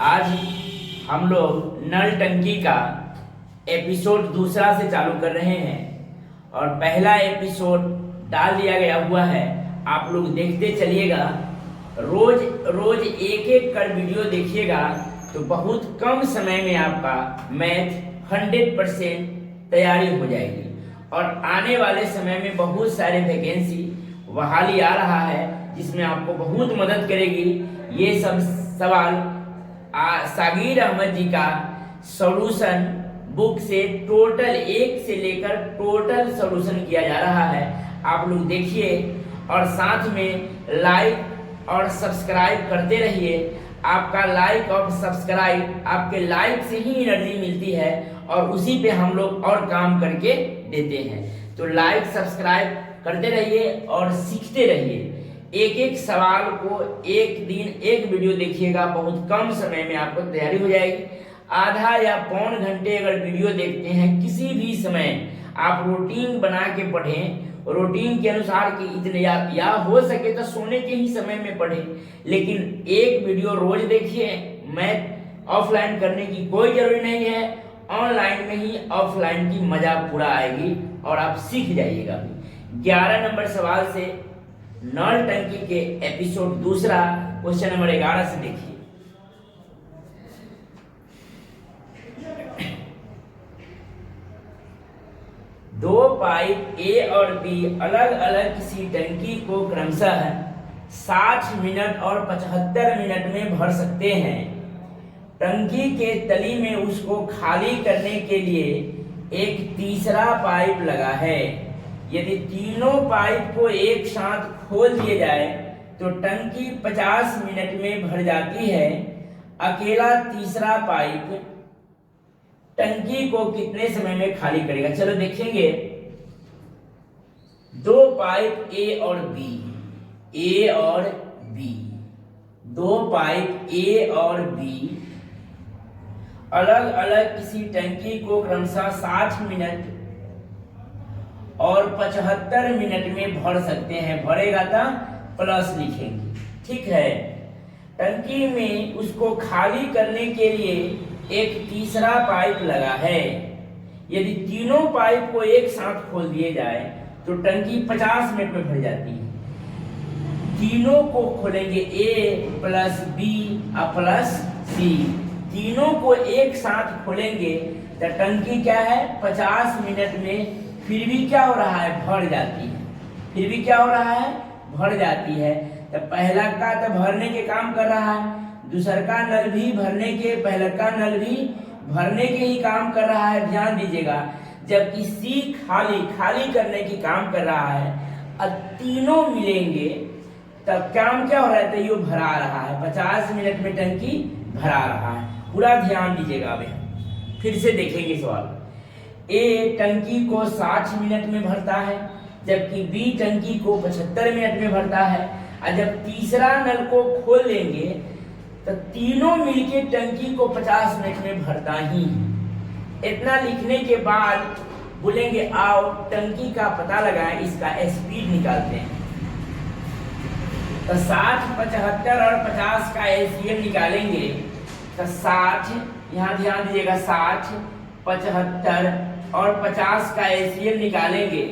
आज हम लोग नल टंकी का एपिसोड दूसरा से चालू कर रहे हैं और पहला एपिसोड डाल दिया गया हुआ है। आप लोग देखते चलिएगा, रोज रोज एक एक कर वीडियो देखिएगा तो बहुत कम समय में आपका मैथ 100% तैयारी हो जाएगी। और आने वाले समय में बहुत सारे वैकेंसी बहाली आ रहा है जिसमें आपको बहुत मदद करेगी। ये सब सवाल सागिर अहमद जी का सॉल्यूशन बुक से टोटल एक से लेकर टोटल सॉल्यूशन किया जा रहा है। आप लोग देखिए और साथ में लाइक और सब्सक्राइब करते रहिए। आपका लाइक और सब्सक्राइब, आपके लाइक से ही एनर्जी मिलती है और उसी पे हम लोग और काम करके देते हैं। तो लाइक सब्सक्राइब करते रहिए और सीखते रहिए। एक एक सवाल को एक दिन एक वीडियो देखिएगा, बहुत कम समय में आपको तैयारी हो जाएगी। आधा या पौन घंटे अगर वीडियो देखते हैं किसी भी समय, आप रूटीन बना के पढ़ें, रूटीन के अनुसार कि इतने या हो सके तो सोने के ही समय में पढ़ें, लेकिन एक वीडियो रोज देखिए। मैथ ऑफलाइन करने की कोई जरूरी नहीं है, ऑनलाइन में ही ऑफलाइन की मजा पूरा आएगी और आप सीख जाइएगा। 11 नंबर सवाल से नल टंकी के एपिसोड दूसरा क्वेश्चन नंबर 11 से देखिए। दो पाइप ए और बी अलग अलग किसी टंकी को क्रमशः 60 मिनट और 75 मिनट में भर सकते हैं। टंकी के तली में उसको खाली करने के लिए एक तीसरा पाइप लगा है। यदि तीनों पाइप को एक साथ खोल दिए जाए तो टंकी 50 मिनट में भर जाती है। अकेला तीसरा पाइप टंकी को कितने समय में खाली करेगा? चलो देखेंगे। दो पाइप ए और बी, ए और बी, दो पाइप ए और बी अलग अलग किसी टंकी को क्रमशः 60 मिनट और 75 मिनट में भर सकते हैं। भरेगा तो प्लस लिखेंगे, ठीक है। टंकी में उसको खाली करने के लिए एक तीसरा पाइप लगा है। यदि तीनों पाइप को एक साथ खोल दिए जाए तो टंकी 50 मिनट में भर जाती है। तीनों को खोलेंगे, ए प्लस बी प्लस सी, तीनों को एक साथ खोलेंगे तो टंकी क्या है 50 मिनट में फिर भी क्या हो रहा है, भर जाती है। फिर भी क्या हो रहा है, भर जाती है। तो पहला का तो भरने के काम कर रहा है, दूसरा का नल भी भरने के, पहला का नल भी भरने के ही काम कर रहा है। ध्यान दीजिएगा, जबकि सी खाली करने की काम कर रहा है और तीनों मिलेंगे तब काम क्या हो रहा है, तो ये भरा रहा है। 50 मिनट में टंकी भरा रहा है। पूरा ध्यान दीजिएगा। अब फिर से देखेंगे सवाल। ए टंकी को 60 मिनट में भरता है, जबकि बी टंकी को 75 मिनट में भरता है। और जब तीसरा नल को खोल देंगे तो तीनों मिलके टंकी को 50 मिनट में भरता ही। इतना लिखने के बाद बोलेंगे आओ टंकी का पता लगाएं, इसका स्पीड निकालते हैं। तो 60, 75 और 50 का एलसीएम निकालेंगे तो 60, यहाँ ध्यान दीजिएगा, 60, 75 और 50 का एलसीएम निकालेंगे।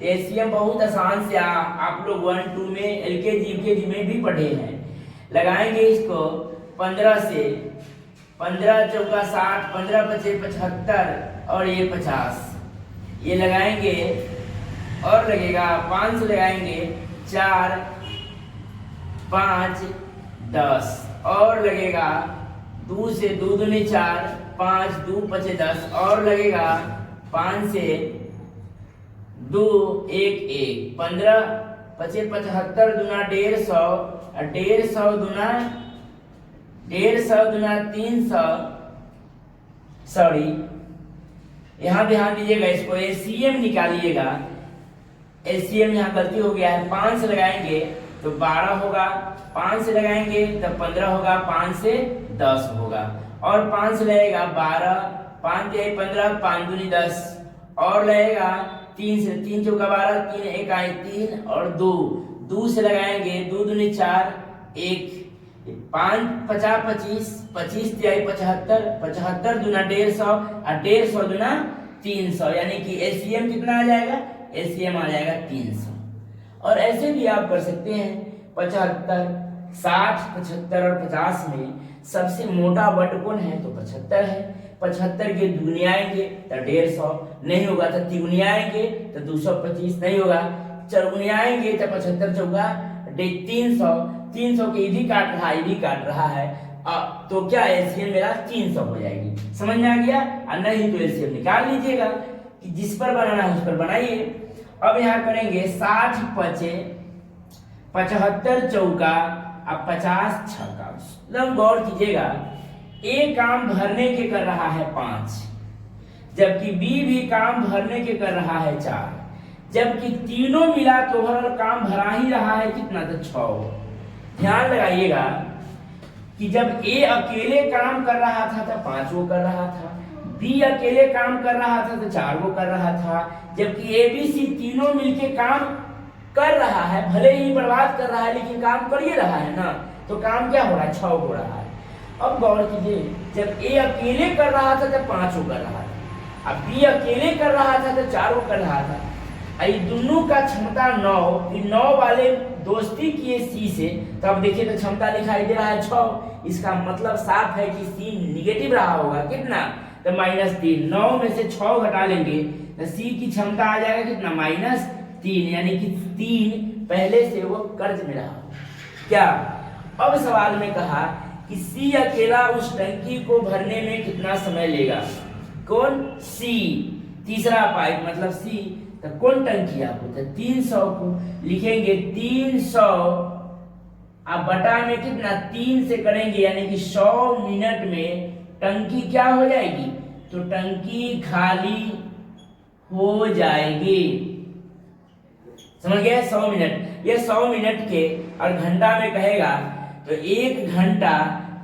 एलसीएम बहुत आसान से आप लोग 1, 2 में एलकेजी यूकेजी में भी पढ़े हैं। लगाएंगे इसको 15 से, 15 चौका 60, 15 पचे 75 और ये 50, ये लगाएंगे और लगेगा 5 लगाएंगे, 4, 5, 10 और लगेगा 2 से 2 दूनी 4, 5, 2 पचे 10 और लगेगा 5 से 2, 1, 1, 15 पचे 75 दूना 150 और 150 दूना 300, सॉरी यहाँ ध्यान दीजिएगा, इसको एलसीएम निकालिएगा। एलसीएम यहाँ गलती हो गया है, 5 से लगाएंगे तो 12 होगा, 5 से लगाएंगे तो 15 होगा, 5 से 10 होगा और 5 से लगेगा 12, 5 से 15, 5 दूनी 10 और लगेगा 3 से, 3 चौका 12, 3 1 3 और 2 से लगाएंगे 2 दूनी 4, 1 5 50 25 25 तिहाई 75 75 दूना 150 और 150 दूना 300, यानी कि एलसीएम कितना आ जाएगा, एलसीएम आ जाएगा 300। और ऐसे भी आप कर सकते हैं 75 60 75 और 50 में सबसे मोटा वर्ड कौन है, तो 75 है। 75 के दुगुनी आएंगे तो 150 नहीं होगा, तो तिगुनी आएंगे तो 225 नहीं होगा, चरगुनी आएंगे तो 75 चौका 300, 300 के इधी काट रहा है, इधी काट रहा है, तो क्या एलसीएम मेरा 300 हो जाएगी। समझ में आ गया? और नहीं तो एलसीएम निकाल लीजिएगा, कि जिस पर बनाना है उस पर बनाइए। अब यहाँ करेंगे 60 पचे 75 चौका अब 50 छक्का। एकदम गौर कीजिएगा, ए काम भरने के कर रहा है 5, जबकि बी भी काम भरने के कर रहा है 4, जबकि तीनों मिला तो ओवरऑल काम भरा ही रहा है कितना, तो 6। ध्यान लगाइएगा कि जब ए अकेले काम कर रहा था तो 5 वो कर रहा था, बी अकेले काम कर रहा था तो 4 वो कर रहा था, जबकि ए बी सी तीनों मिलके काम कर रहा है, भले ही बर्बाद कर रहा है लेकिन काम कर ही रहा है ना, तो काम क्या हो रहा है, 6 हो रहा है। अब गौर कीजिए, जब ए अकेले कर रहा था तो 5 वो कर रहा था, अब बी अकेले कर रहा था तो 4 वो कर रहा था, ये दोनों का क्षमता 9, 9 वाले दोस्ती किए सी से, तो अब देखिए तो क्षमता दिखाई दे रहा है 6, इसका मतलब साफ है कि सी निगेटिव रहा होगा कितना, तो -3। 9 में से 6 घटा लेंगे तो सी की क्षमता आ जाएगा कितना, -3, यानी कि 3 पहले से वो कर्ज में रहा। क्या अब सवाल में कहा कि सी अकेला उस टंकी को भरने में कितना समय लेगा, कौन, सी, तीसरा पाइप मतलब सी, तो कौन टंकी आपको, तो 300 को लिखेंगे 300 अब बटा में कितना 3 से करेंगे, यानी कि 100 मिनट में टंकी क्या हो जाएगी, तो टंकी खाली हो जाएगी। समझ गए? 100 मिनट, ये 100 मिनट के और घंटा में कहेगा तो 1 घंटा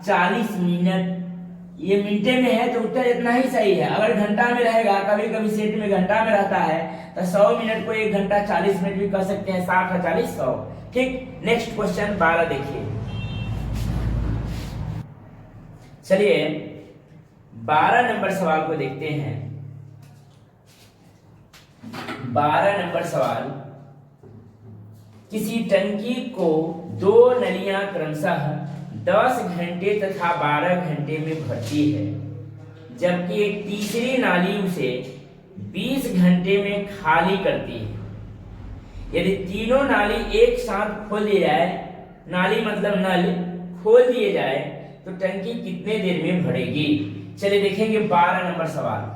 40 मिनट, ये मिनटे में है तो उत्तर इतना ही सही है। अगर घंटा में रहेगा, कभी कभी सेट में घंटा में रहता है, तो 100 मिनट को 1 घंटा 40 मिनट भी कह सकते हैं, 60 और 40 100। ठीक, नेक्स्ट क्वेश्चन 12 देखिए। चलिए 12 नंबर सवाल को देखते हैं। 12 नंबर सवाल, किसी टंकी को 2 नलियां क्रमशः 10 घंटे तथा 12 घंटे में भरती है, जबकि एक तीसरी नाली उसे 20 घंटे में खाली करती है। यदि तीनों नाली एक साथ खोल दिए जाए, नाली मतलब नल खोल दिए जाए, तो टंकी कितने देर में भरेगी। चलिए देखेंगे 12 नंबर सवाल।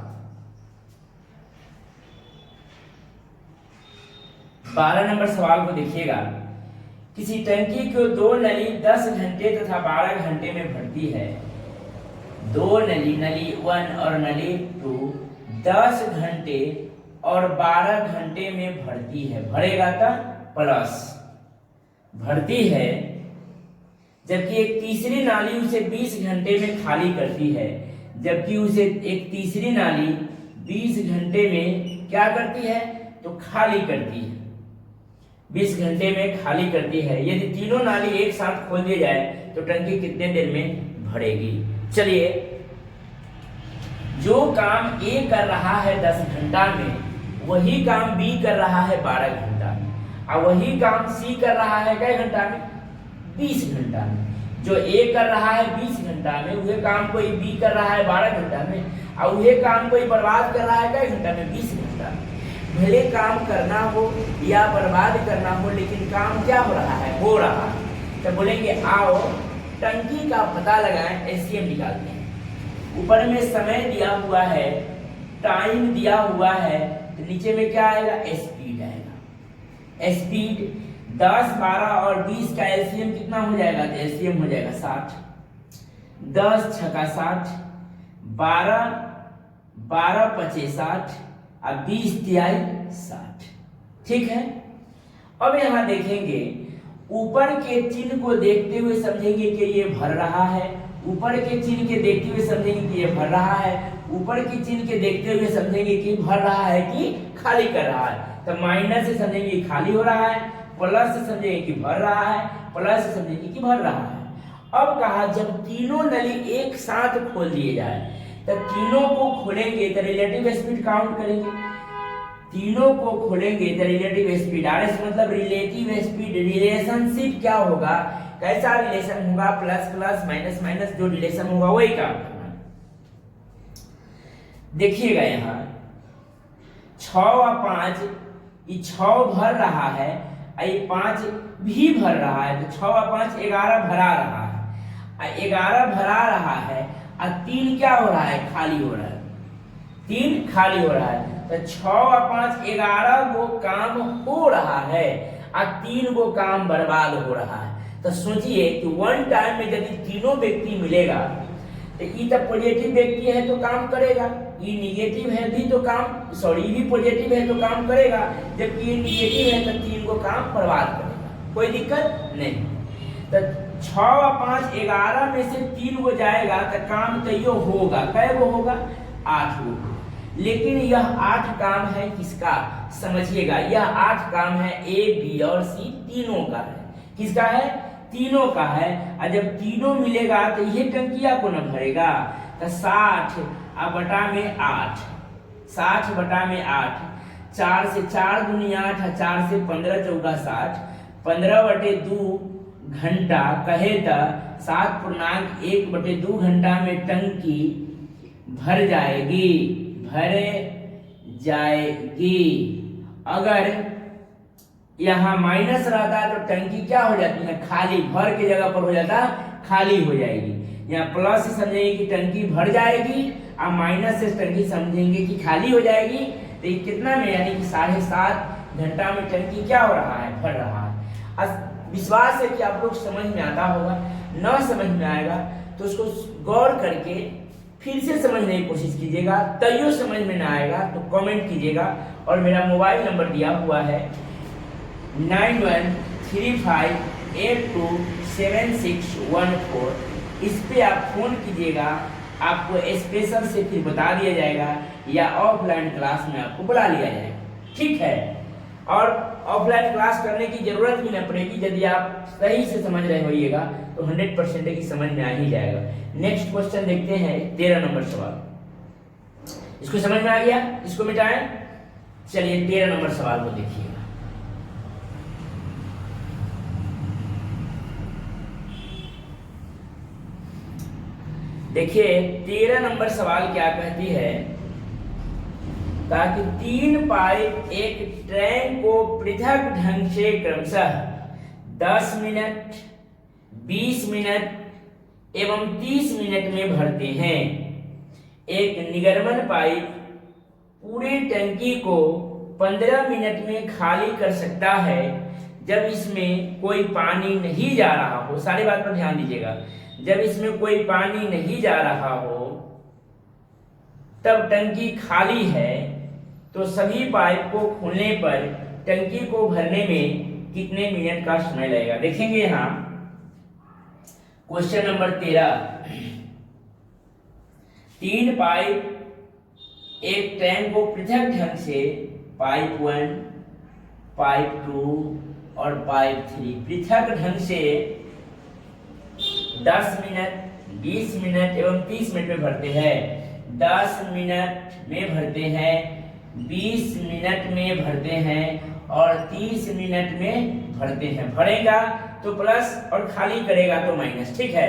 12 नंबर सवाल को देखिएगा, किसी टंकी को 2 नली 10 घंटे तथा 12 घंटे में भरती है। 2 नली, नली 1 और नली 2 10 घंटे और 12 घंटे में भरती है, भरेगा तो प्लस भरती है, जबकि एक तीसरी नाली उसे 20 घंटे में खाली करती है, जबकि उसे एक तीसरी नाली 20 घंटे में क्या करती है, तो खाली करती है, 20 घंटे में खाली करती है। यदि तीनों नाली एक साथ खोल दिए जाए तो टंकी कितने देर में भरेगी। चलिए, जो काम ए कर रहा है 10 घंटा में, वही काम बी कर रहा है 12 घंटा में, और वही काम सी कर रहा है कै घंटा में, 20 घंटा में। जो ए कर रहा है 20 घंटा में, वही काम कोई बी कर रहा है 12 घंटा में, और वही काम कोई बर्बाद कर रहा है कै घंटा में, 20 घंटा में। भले काम करना हो या बर्बाद करना हो, लेकिन काम क्या हो रहा है, हो रहा है। तो बोलेंगे आओ टंकी का पता लगाएं, एलसीएम निकालते हैं। ऊपर में समय दिया हुआ है, टाइम दिया हुआ है, तो नीचे में क्या आएगा, स्पीड आएगा। स्पीड 10 12 और 20 का एलसीएम कितना हो जाएगा, तो एलसीएम हो जाएगा 60। 10 छक्का 60, 12 12 पचे 60 और 20 तिहाई 60। ठीक है। अब यहां देखेंगे, ऊपर के चिन्ह को देखते हुए समझेंगे कि ये भर रहा है, ऊपर के चिन्ह के देखते हुए समझेंगे कि ये भर रहा है, ऊपर के चिन्ह के देखते हुए समझेंगे कि भर रहा है कि खाली कर रहा है। तो माइनस से समझेंगे कि खाली हो रहा है, प्लस से समझेंगे कि भर रहा है, प्लस से समझेंगे कि भर रहा है। अब कहा जब तीनों नली एक साथ खोल दिए जाए, तब तीनों को खोलेंगे तो रिलेटिव स्पीड काउंट करेंगे, तीनों को खोलेंगे तो रिलेटिव स्पीड, आरएस मतलब रिलेटिव स्पीड, रिलेशनशिप क्या होगा, कैसा रिलेशन होगा, प्लस प्लस माइनस माइनस, जो रिलेशन होगा वही काम करना। देखिएगा यहाँ 6 और 5, ये 6 भर रहा है, ये 5 भी भर रहा है, तो 6 और 5 11 भरा रहा है, 11 भरा रहा है, और 3 क्या हो रहा है, खाली हो रहा है, 3 खाली हो रहा है। तो 6 और 5 11 वो काम हो रहा है और 3 वो काम बर्बाद हो रहा है। तो सोचिए कि वन टाइम में यदि तीनों व्यक्ति मिलेगा, तो ये तो पॉजिटिव व्यक्ति है तो काम करेगा, ये निगेटिव है भी तो काम, सॉरी ये भी पॉजिटिव है तो काम करेगा, जबकि ये निगेटिव है तो 3 को काम बर्बाद करेगा, कोई दिक्कत नहीं। तो 6 और 5 11 में से 3 को जाएगा तो काम तैयो होगा, कै वो होगा, 8 होगा। लेकिन यह 8 काम है किसका, समझिएगा, यह 8 काम है ए बी और सी तीनों का है, किसका है, तीनों का है। और जब तीनों मिलेगा तो ये टंकिया को न भरेगा, तो 60 बटा में 8, 60 बटा में 8, 4 से 4 दूनी 8, 4 से 15 चौका 60, 15/2 घंटा कहे तो 7.1/2 घंटा में टंकी भर जाएगी, भर जाएगी। अगर यहाँ माइनस रहता तो टंकी क्या हो जाती है, खाली, भर के जगह पर हो जाता खाली हो जाएगी। यहाँ प्लस से समझेंगे कि टंकी भर जाएगी, और माइनस से टंकी समझेंगे कि खाली हो जाएगी। तो ये कितना में, यानी कि 7.5 घंटा में टंकी क्या हो रहा है, भर रहा है। विश्वास है कि आप लोग समझ में आता होगा, न समझ में आएगा तो उसको गौर करके फिर से समझने की कोशिश कीजिएगा, तैयो समझ में ना आएगा तो कमेंट कीजिएगा। और मेरा मोबाइल नंबर दिया हुआ है 9135827614, इस पे आप फोन कीजिएगा, आपको स्पेशल से फिर बता दिया जाएगा, या ऑफलाइन क्लास में आपको बुला लिया जाएगा, ठीक है। और ऑफलाइन क्लास करने की जरूरत भी न पड़ेगी, यदि आप सही से समझ रहे होइएगा तो 100% की समझ में आ ही जाएगा। नेक्स्ट क्वेश्चन देखते हैं, 13 नंबर सवाल। इसको समझ में आ गया, इसको मिटाएं। चलिए 13 नंबर सवाल को देखिएगा। देखिए 13 नंबर सवाल क्या कहती है, ताकि 3 पाइप एक ट्रेन को पृथक ढंग से क्रमशः 10 मिनट, 20 मिनट एवं 30 मिनट में भरते हैं। एक निगर्मन पाइप पूरी टंकी को 15 मिनट में खाली कर सकता है जब इसमें कोई पानी नहीं जा रहा हो। सारी बात पर ध्यान दीजिएगा, जब इसमें कोई पानी नहीं जा रहा हो तब टंकी खाली है, तो सभी पाइप को खोलने पर टंकी को भरने में कितने मिनट का समय लगेगा। देखेंगे यहाँ क्वेश्चन नंबर 13, 3 पाइप एक टैंक को पृथक ढंग से पाइप 1, पाइप 2 और पाइप 3 पृथक ढंग से 10 मिनट, 20 मिनट एवं 30 मिनट में भरते हैं। 10 मिनट में भरते हैं, 20 मिनट में भरते हैं और 30 मिनट में भरते हैं। भरेगा तो प्लस और खाली करेगा तो माइनस, ठीक है।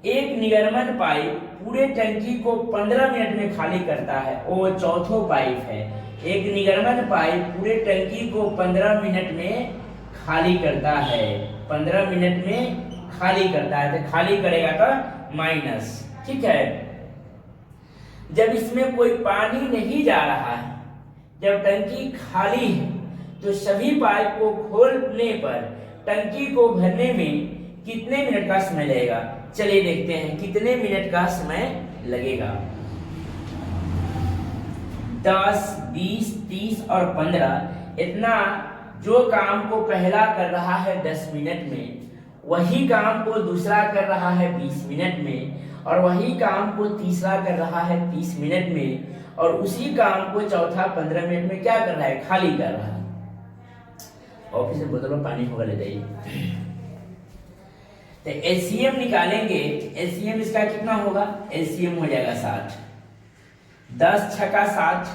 एक निगर्मन पाइप पूरे टंकी को 15 मिनट में खाली करता है, वो चौथो पाइप है। एक निगर्मन पाइप पूरे टंकी को 15 मिनट में खाली करता है, 15 मिनट में खाली करता है, तो खाली करेगा तो माइनस, ठीक है। जब इसमें कोई पानी नहीं जा रहा है, जब टंकी खाली है, तो सभी पाइप को खोलने पर टंकी को भरने में कितने मिनट का समय लगेगा। चलिए देखते हैं कितने मिनट का समय लगेगा। 10, 20, 30 और 15, इतना जो काम को पहला कर रहा है 10 मिनट में, वही काम को दूसरा कर रहा है 20 मिनट में, और वही काम को तीसरा कर रहा है 30 मिनट में, और उसी काम को चौथा 15 मिनट में क्या कर रहा है, खाली कर रहा है। ऑफिस में बोतल में पानी होगा, ले जाइए। तो एलसीएम निकालेंगे, एलसीएम इसका कितना होगा, एलसीएम हो जाएगा 60, 10 छक्का 60,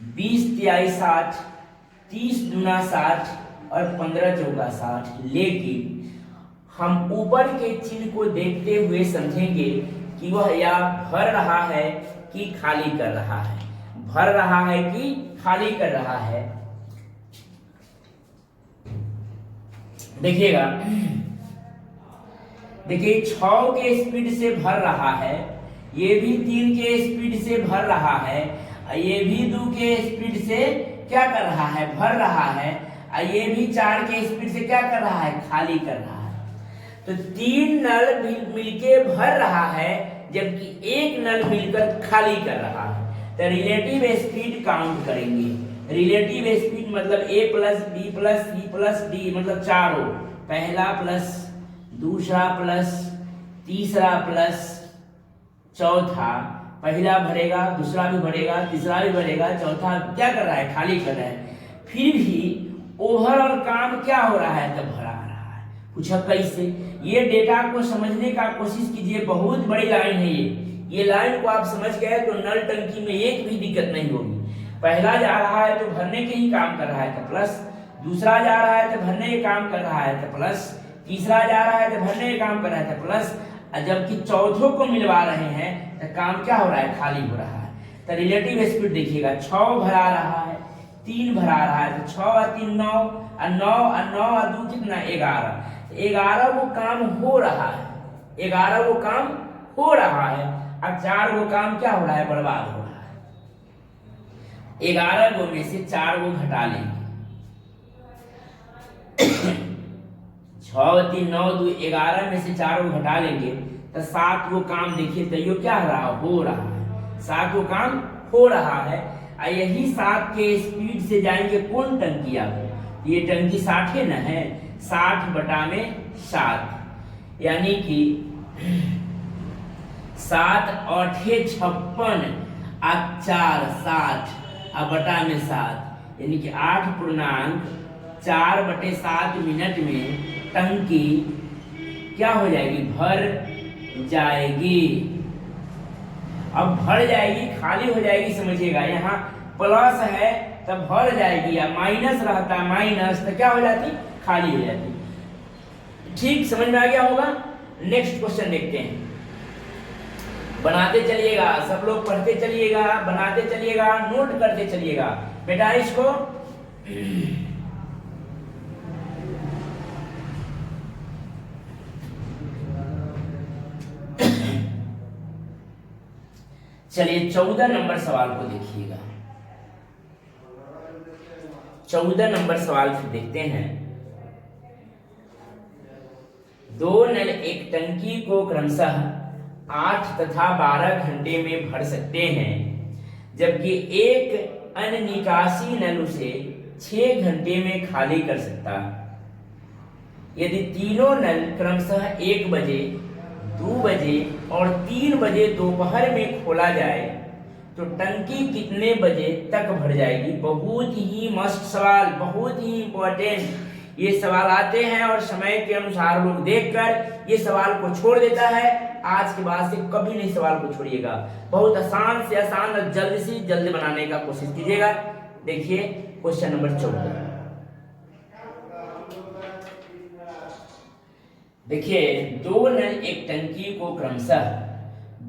20 तिहाई 60, 30 दूना 60 और 15 चौका 60। लेकिन हम ऊपर के चिन्ह को देखते हुए समझेंगे कि वह या भर रहा है कि खाली कर रहा है, भर रहा है कि खाली कर रहा है। देखिएगा, देखिए 6 के स्पीड से भर रहा है, ये भी 3 के स्पीड से भर रहा है, ये भी 2 के स्पीड से क्या कर रहा है, भर रहा है, ये भी 4 के स्पीड से क्या कर रहा है, खाली कर रहा है। तो 3 नल मिलके भर रहा है जबकि एक नल मिलकर खाली कर रहा है। तो रिलेटिव स्पीड काउंट करेंगे। रिलेटिव स्पीड मतलब A plus B plus C plus D, मतलब चारों, पहला प्लस दूसरा प्लस तीसरा प्लस चौथा, पहला भरेगा, दूसरा भी भरेगा, तीसरा भी भरेगा, चौथा क्या कर रहा है, खाली कर रहा है। फिर भी ओवरऑल काम क्या हो रहा है, तो भरा रहा है। पूछा कैसे, ये डेटा को समझने का कोशिश कीजिए, बहुत बड़ी लाइन है ये लाइन को आप समझ गए तो नल टंकी में एक भी दिक्कत नहीं होगी। पहला जा रहा है तो भरने के ही काम कर रहा है तो प्लस, दूसरा जा रहा है तो भरने के काम कर रहा है तो प्लस, तीसरा जा रहा है तो भरने के काम कर रहा है तो प्लस, जबकि चौथों को मिलवा रहे हैं तो काम क्या हो रहा है, खाली हो रहा है। तो रिलेटिव स्पीड देखिएगा, 6 भरा रहा है, 3 भरा रहा है, तो 6 और 3 9 और 9 और 9 और 2 कितना, 11। 11 वो काम हो रहा है, 11 वो काम हो रहा है, और 4 वो काम क्या हो रहा है, बर्बाद हो रहा है। 11 वो में से 4 वो घटा लेंगे, 6 3 9 2 11 में से 4 वो घटा लेंगे तो 7 वो काम देखिए तो ये क्या हो रहा है, 7 वो काम हो रहा है। और यही 7 के स्पीड से जाएंगे कौन टंकी, आप ये टंकी 60 न है, 60 बटा में 7, यानी कि 7 8 56 और 4 60 और बटा में 7, यानी कि 8.4/7 मिनट में टंकी क्या हो जाएगी, भर जाएगी। अब भर जाएगी, खाली हो जाएगी, समझिएगा यहाँ प्लस है तब भर जाएगी, या माइनस रहता माइनस तो क्या हो जाती, खाली हो जाती। ठीक समझ में आ गया होगा। नेक्स्ट क्वेश्चन देखते हैं, बनाते चलिएगा, सब लोग पढ़ते चलिएगा, बनाते चलिएगा, नोट करते चलिएगा बेटा इसको। चलिए 14 नंबर सवाल को देखिएगा। 14 नंबर सवाल फिर देखते हैं। 2 नल एक टंकी को क्रमशः 8 तथा 12 घंटे में भर सकते हैं, जबकि एक अनिकासी नल उसे 6 घंटे में खाली कर सकता है। यदि तीनों नल क्रमशः 1 बजे, 2 बजे और 3 बजे दोपहर में खोला जाए तो टंकी कितने बजे तक भर जाएगी। बहुत ही मस्त सवाल, बहुत ही इंपॉर्टेंट ये सवाल आते हैं और समय के अनुसार लोग देखकर ये सवाल को छोड़ देता है। आज के बाद से कभी नहीं सवाल को छोड़िएगा, बहुत आसान से आसान और जल्द से जल्द बनाने का कोशिश कीजिएगा। देखिए क्वेश्चन नंबर 14, देखिए 2 नल एक टंकी को क्रमशः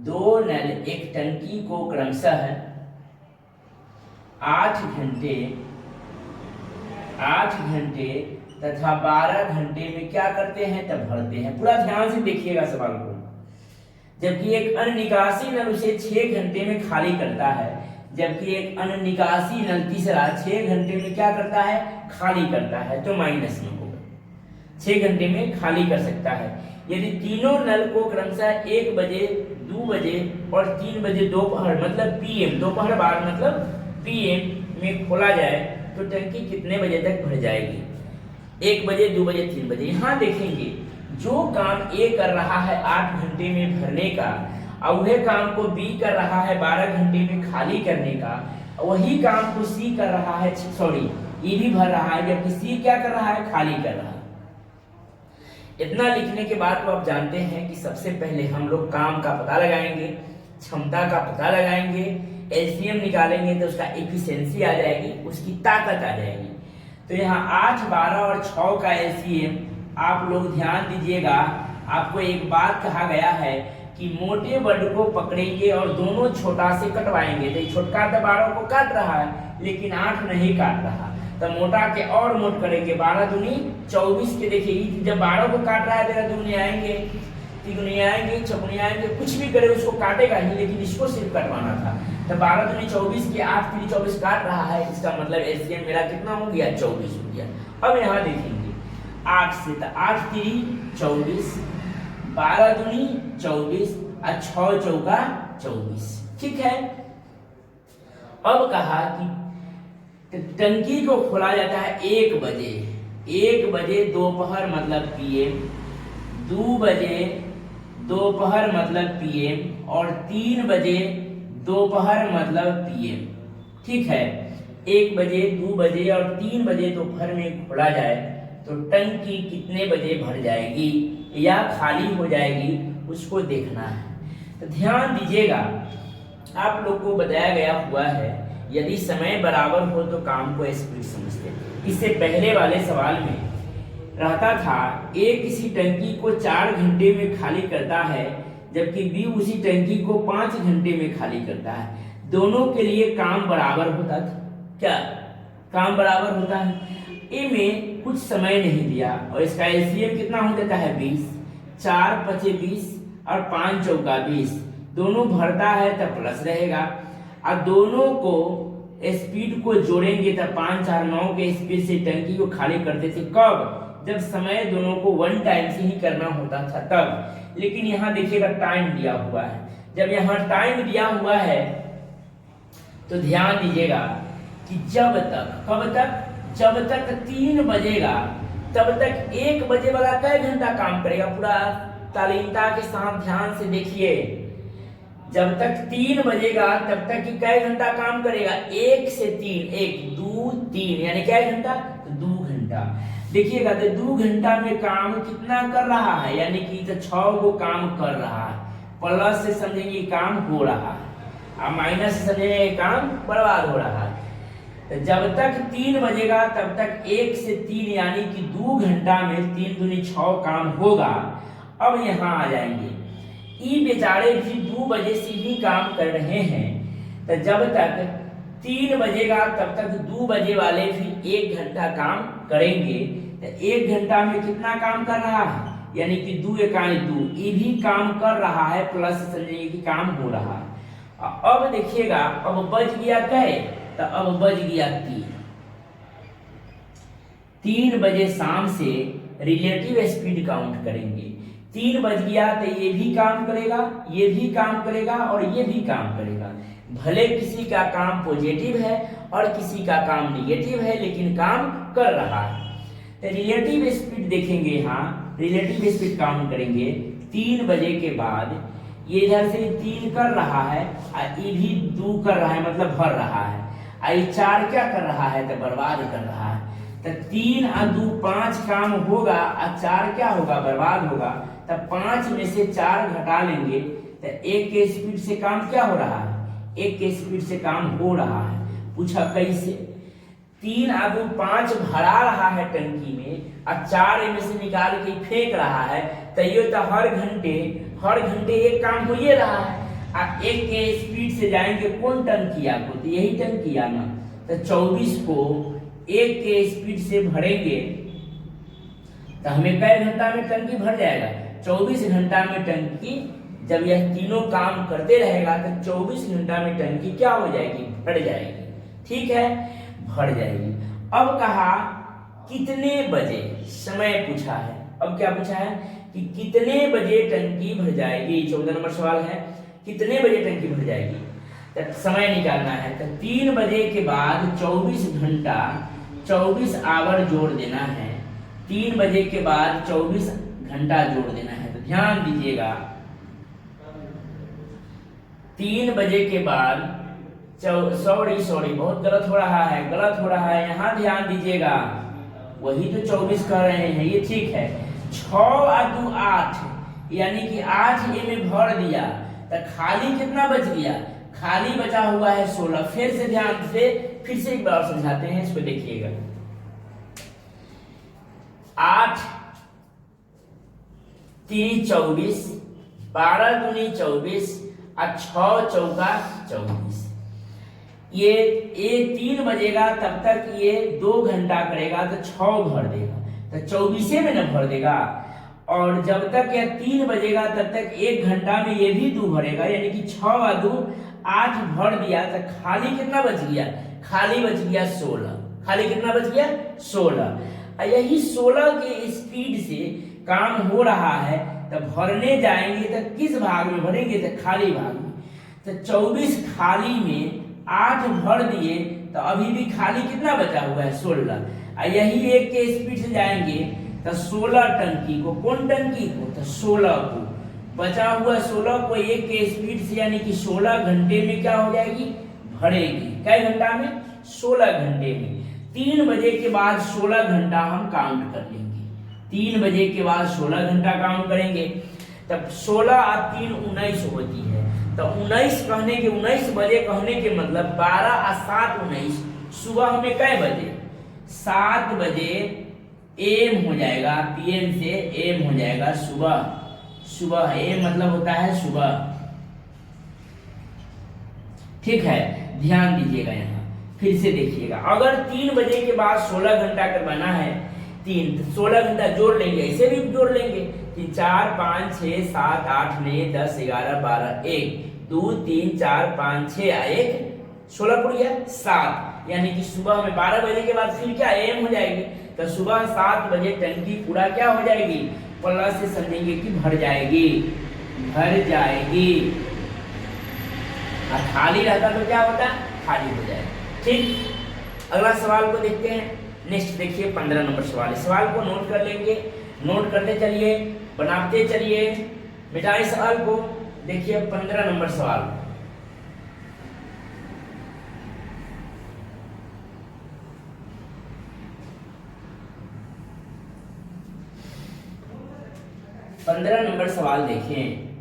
2 नल एक टंकी को क्रमशः 8 घंटे तथा 12 घंटे में क्या करते हैं, तब भरते हैं। पूरा ध्यान से देखिएगा सवाल को। जबकि एक अनिकासी नल उसे 6 घंटे में खाली करता है, जबकि एक अनिकासी नल तीसरा 6 घंटे में क्या करता है, खाली करता है, तो माइनस में होगा, 6 घंटे में खाली कर सकता है। यदि तीनों नल को क्रमशः 1 बजे, 2 बजे और 3 बजे दोपहर मतलब पीएम, दोपहर बाद मतलब पीएम में खोला जाए तो टंकी कितने बजे तक भर जाएगी। 1 बजे, 2 बजे, 3 बजे। यहाँ देखेंगे जो काम ए कर रहा है 8 घंटे में भरने का, और वही काम को बी कर रहा है 12 घंटे में खाली करने का, वही काम को सी कर रहा है, सॉरी ई भी भर रहा है, जबकि सी क्या कर रहा है, खाली कर रहा है। इतना लिखने के बाद तो आप जानते हैं कि सबसे पहले हम लोग काम का पता लगाएंगे, क्षमता का पता लगाएंगे, एलसीएम निकालेंगे तो उसका एफिशिएंसी आ जाएगी, उसकी ताकत आ जाएगी। तो यहाँ 8, 12 और 6 का एलसीएम आप लोग ध्यान दीजिएगा। आपको एक बात कहा गया है कि मोटे वर्ड को पकड़ेंगे और दोनों छोटा से कटवाएंगे। तो छोटका तो 12 को काट रहा है लेकिन 8 नहीं काट रहा, तो मोटा के और मोट करेंगे। 12 दूनी 24 के देखिए, जब 12 को काट रहा है तेरा दूनी आएंगे, तिगुनी आएंगे, चौगुनी आएंगे, कुछ भी करे उसको काटेगा ही, लेकिन इसको सिर्फ कटवाना था। तो 12 दूनी 24 के 8 3 24 काट रहा है, इसका मतलब एलसीएम मेरा कितना हो गया? 24 हो गया। अब यहाँ देखेंगे 8 से, तो 8 3 24, 12 दूनी 24 और 6 चौका 24। ठीक है। अब कहा कि टंकी को खोला जाता है 1 बजे, 1 बजे दोपहर मतलब पीएम, 2 बजे दोपहर मतलब पीएम और 3 बजे दोपहर मतलब पीएम। ठीक है। 1 बजे, 2 बजे और 3 बजे दोपहर में खोला जाए तो टंकी कितने बजे भर जाएगी या खाली हो जाएगी, उसको देखना है। तो ध्यान दीजिएगा, आप लोग को बताया गया हुआ है यदि समय बराबर हो तो काम को स्पीड समझते। इससे पहले वाले सवाल में रहता था ए किसी टंकी को 4 घंटे में खाली करता है जबकि बी उसी टंकी को 5 घंटे में खाली करता है। दोनों के लिए काम बराबर होता था। क्या काम बराबर होता है? ए में कुछ समय नहीं दिया और इसका एलसीएम कितना हो जाता है? 20। 4 5 20 और 5 चौका 20, दोनों भरता है तब प्लस रहेगा। और दोनों को स्पीड को जोड़ेंगे तब 5 4 9 के स्पीड से टंकी को खाली करते थे। कब? जब समय दोनों को 1 टाइम से ही करना होता था तब। लेकिन यहाँ देखिएगा टाइम दिया हुआ है। जब यहाँ टाइम दिया हुआ है तो ध्यान दीजिएगा कि जब तक, कब तक? जब तक 3 बजेगा तब तक 1 बजे वाला कई घंटा काम करेगा? पूरा तालीमता के साथ ध्यान से देखिए। जब तक 3 बजेगा तब तक कि कई घंटा काम करेगा? 1 से 3, 1 2 3 यानी कई घंटा? तो 2 घंटा। देखिएगा तो 2 घंटा में काम कितना कर रहा है, यानी कि तो 6 को काम कर रहा है। प्लस से समझेंगे काम हो रहा है और माइनस से समझेंगे काम बर्बाद हो रहा है। तो जब तक 3 बजेगा तब तक 1 से 3 यानी कि 2 घंटा में 3 दूनी 6 काम होगा। अब यहाँ आ जाएंगे, ई बेचारे भी 2 बजे से ही काम कर रहे हैं। तो जब तक 3 बजेगा तब तक 2 बजे वाले भी 1 घंटा काम करेंगे। तो 1 घंटा में कितना काम कर रहा है? यानी कि 2 इकाई 2, ये भी काम कर रहा है, प्लस समझिए कि काम हो रहा है। अब देखिएगा, अब बज गया कै? तो अब बज गया 3। 3 बजे शाम से रिलेटिव स्पीड काउंट करेंगे। 3 बज गया तो ये भी काम करेगा, ये भी काम करेगा और ये भी काम करेगा। भले किसी का काम पॉजिटिव है और किसी का काम निगेटिव है, लेकिन काम कर रहा है। तो रिलेटिव स्पीड देखेंगे, यहाँ रिलेटिव स्पीड काउंट करेंगे। 3 बजे के बाद ये इधर से 3 कर रहा है और ये भी 2 कर रहा है, मतलब भर रहा है। और ये 4 क्या कर रहा है? तो बर्बाद कर रहा है। तो 3 और 2 5 काम होगा और 4 क्या होगा? बर्बाद होगा। तब 5 में से 4 घटा लेंगे तो 1 के स्पीड से काम क्या हो रहा है? 1 के स्पीड से काम हो रहा है। पूछा कैसे? 3 और 2 5 भरा रहा है टंकी में और 4 में से निकाल के फेंक रहा है। तो ये तो हर घंटे एक काम हो ही रहा है। और 1 के स्पीड से जाएंगे कौन टंकिया को? तो यही टंकिया ना। तो 24 को 1 के स्पीड से भरेंगे तो हमें कई घंटा में टंकी भर जाएगा? 24 घंटा में टंकी, जब यह तीनों काम करते रहेगा तो 24 घंटा में टंकी क्या हो जाएगी? भर जाएगी। ठीक है, भर जाएगी। अब कहा कितने बजे, समय पूछा है। अब क्या पूछा है कि कितने बजे टंकी भर जाएगी? 14 नंबर सवाल है, कितने बजे टंकी भर जाएगी? तो समय निकालना है। तो 3 बजे के बाद 24 घंटा, 24 आवर जोड़ देना है। 3 बजे के बाद 24 घंटा जोड़ देना है। तो ध्यान दीजिएगा, 3 बजे के बाद सॉरी बहुत गलत हो रहा है, यहाँ ध्यान दीजिएगा। वही तो 24 कर रहे हैं, ये ठीक है। 6 और 2 8, यानी कि 8 ए में भर दिया तो खाली कितना बच गया, खाली बचा हुआ है 16। फिर से ध्यान से फिर से एक बार समझाते हैं, इसको देखिएगा। 8 3 24, 12 दूनी 24 और 6 चौका 24। ये 3 बजेगा तब तक ये 2 घंटा करेगा तो 6 भर देगा, तो 24 में न भर देगा। और जब तक यह 3 बजेगा तब तक 1 घंटा में ये भी 2 भरेगा, यानी कि 6 और 2 8 भर दिया तो खाली कितना बच गया, खाली बच गया 16। खाली कितना बच गया 16। यही 16 के स्पीड से काम हो रहा है। तो भरने जाएंगे तो किस भाग में भरेंगे, तो खाली भाग में। तो 24 खाली में 8 भर दिए तो अभी भी खाली कितना बचा हुआ है 16। यही 1 के स्पीड से जाएंगे तो 16 टंकी को, कौन टंकी को, तो 16 को, बचा हुआ 16 को 1 के स्पीड से यानी कि 16 घंटे में क्या हो जाएगी, भरेगी। क्या घंटा में, 16 घंटे में। 3 बजे के बाद 16 घंटा हम काउंट कर लेंगे। 3 बजे के बाद 16 घंटा काउंट करेंगे, तब 16 और 3 19 होती है। तो 19 कहने के 19 बजे कहने के मतलब 12 और 7 19। सुबह हमें कै बजे, 7 बजे एम हो जाएगा, पीएम से एम हो जाएगा सुबह। सुबह एम मतलब होता है सुबह। ठीक है, ध्यान दीजिएगा। यहाँ फिर से देखिएगा, अगर 3 बजे के बाद 16 घंटा करवाना है, 3 तो 16 घंटा जोड़ लेंगे, ऐसे भी जोड़ लेंगे कि 4 5 6 7 8 9 10 11 12 1 2 3 4 5 6 1 16 पूरा गया 7, यानी कि सुबह में 12 बजे के बाद फिर क्या एम हो जाएगी। तो सुबह 7 बजे टंकी पूरा क्या हो जाएगी, प्लस से समझेंगे कि भर जाएगी, भर जाएगी। और खाली रहता तो क्या होता, खाली हो जाएगा। ठीक, अगला सवाल को देखते हैं। नेक्स्ट देखिए 15 नंबर सवाल। इस सवाल को नोट कर लेंगे, नोट करते चलिए, बनाते चलिए, मिटाए सवाल को। देखिए 15 नंबर सवाल। पंद्रह नंबर सवाल देखें।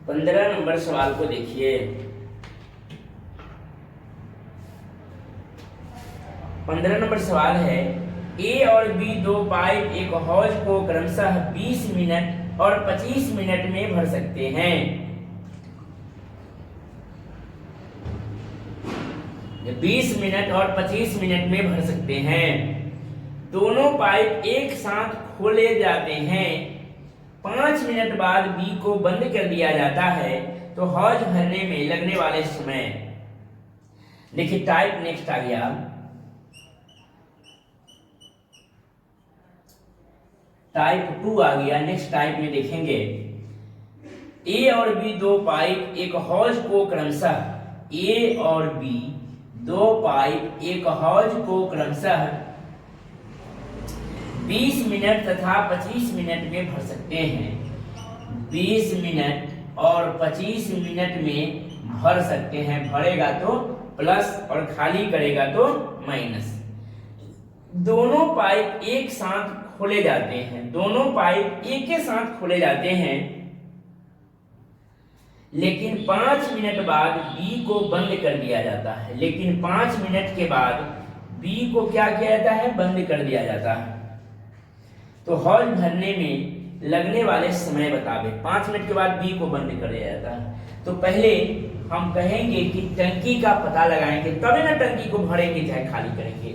15 नंबर सवाल को देखिए। 15 नंबर सवाल है, ए और बी दो पाइप एक हौज को क्रमशः 20 मिनट और 25 मिनट में भर सकते हैं। 20 मिनट और 25 मिनट में भर सकते हैं। दोनों पाइप एक साथ खोले जाते हैं। 5 मिनट बाद बी को बंद कर दिया जाता है तो हौज भरने में लगने वाले समय। देखिए टाइप नेक्स्ट आ गया। टाइप 2 आ गया। नेक्स्ट टाइप में देखेंगे, ए और बी दो पाइप एक हौज को क्रमशः, ए और बी दो पाइप एक हौज को क्रमशः 20 मिनट तथा 25 मिनट में भर सकते हैं। 20 मिनट और 25 मिनट में भर सकते हैं। भरेगा तो प्लस और खाली करेगा तो माइनस। दोनों पाइप एक साथ खोले जाते हैं। दोनों पाइप एक के साथ खोले जाते हैं, लेकिन 5 मिनट बाद बी को बंद कर दिया जाता है। लेकिन 5 मिनट के बाद बी को क्या किया जाता है, बंद कर दिया जाता है। तो हौज भरने में लगने वाले समय बतावे। 5 मिनट के बाद बी को बंद कर दिया जाता है। तो पहले हम कहेंगे कि टंकी का पता लगाएंगे, तभी ना टंकी को भरेंगे चाहे खाली करेंगे।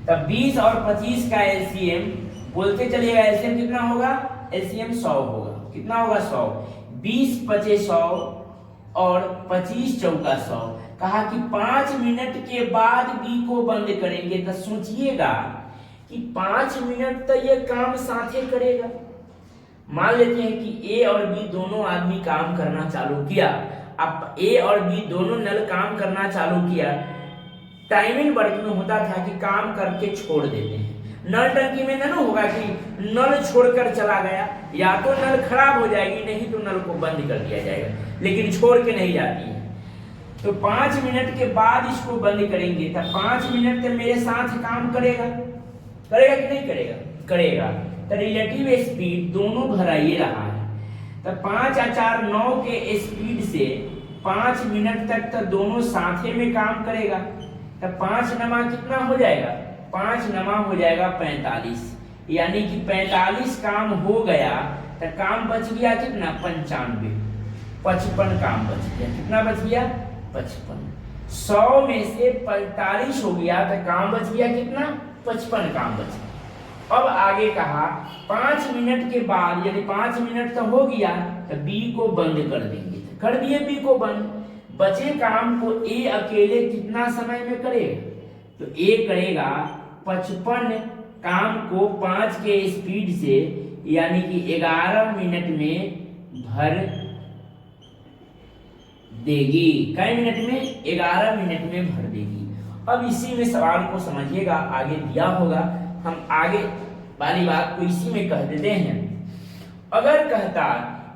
तब 20 और 25 का एलसीएम बोलते चलिएगा। एलसीएम कितना होगा, एलसीएम 100 होगा। कितना होगा 100। 20 पचे 100 और 25 चौका 100। कहा कि 5 मिनट के बाद बी को बंद करेंगे। तो सोचिएगा कि 5 मिनट तक ये काम साथे करेगा। मान लेते हैं कि ए और बी दोनों आदमी काम करना चालू किया। अब ए और बी दोनों नल काम करना चालू किया। टाइमिंग वर्क में होता था कि काम करके छोड़ देते हैं। नल टंकी में न होगा कि नल छोड़कर चला गया, या तो नल खराब हो जाएगी, नहीं तो नल को बंद कर दिया जाएगा, लेकिन छोड़ के नहीं जाती है। तो 5 मिनट के बाद इसको बंद करेंगे। तो 5 मिनट तक मेरे साथ काम करेगा। करेगा कि नहीं करेगा? करेगा। तो रिलेटिव स्पीड दोनों भरा ये रहा है, तो 5 और 4 9 के स्पीड से 5 मिनट तक तो दोनों साथे में काम करेगा। तो 5 नमा कितना हो जाएगा? 5 नमा हो जाएगा 45, यानी कि 45 काम हो गया। तो काम बच गया कितना? 95, 55 काम बच गया। कितना बच गया? 55। 100 में से 45 हो गया तो काम बच गया कितना? 55 काम बच गया। अब आगे कहा 5 मिनट के बाद, यदि 5 मिनट तो हो गया तो बी को बंद कर देंगे। तो कर दिए बी को बंद। बचे काम को ए अकेले कितना समय में करेगा? तो ए करेगा 55 काम को 5 के स्पीड से, यानी कि 11 मिनट में भर देगी। कई मिनट में? 11 मिनट में भर देगी। अब इसी में सवाल को समझिएगा, आगे दिया होगा, हम आगे वाली बात को इसी में कह देते हैं। अगर कहता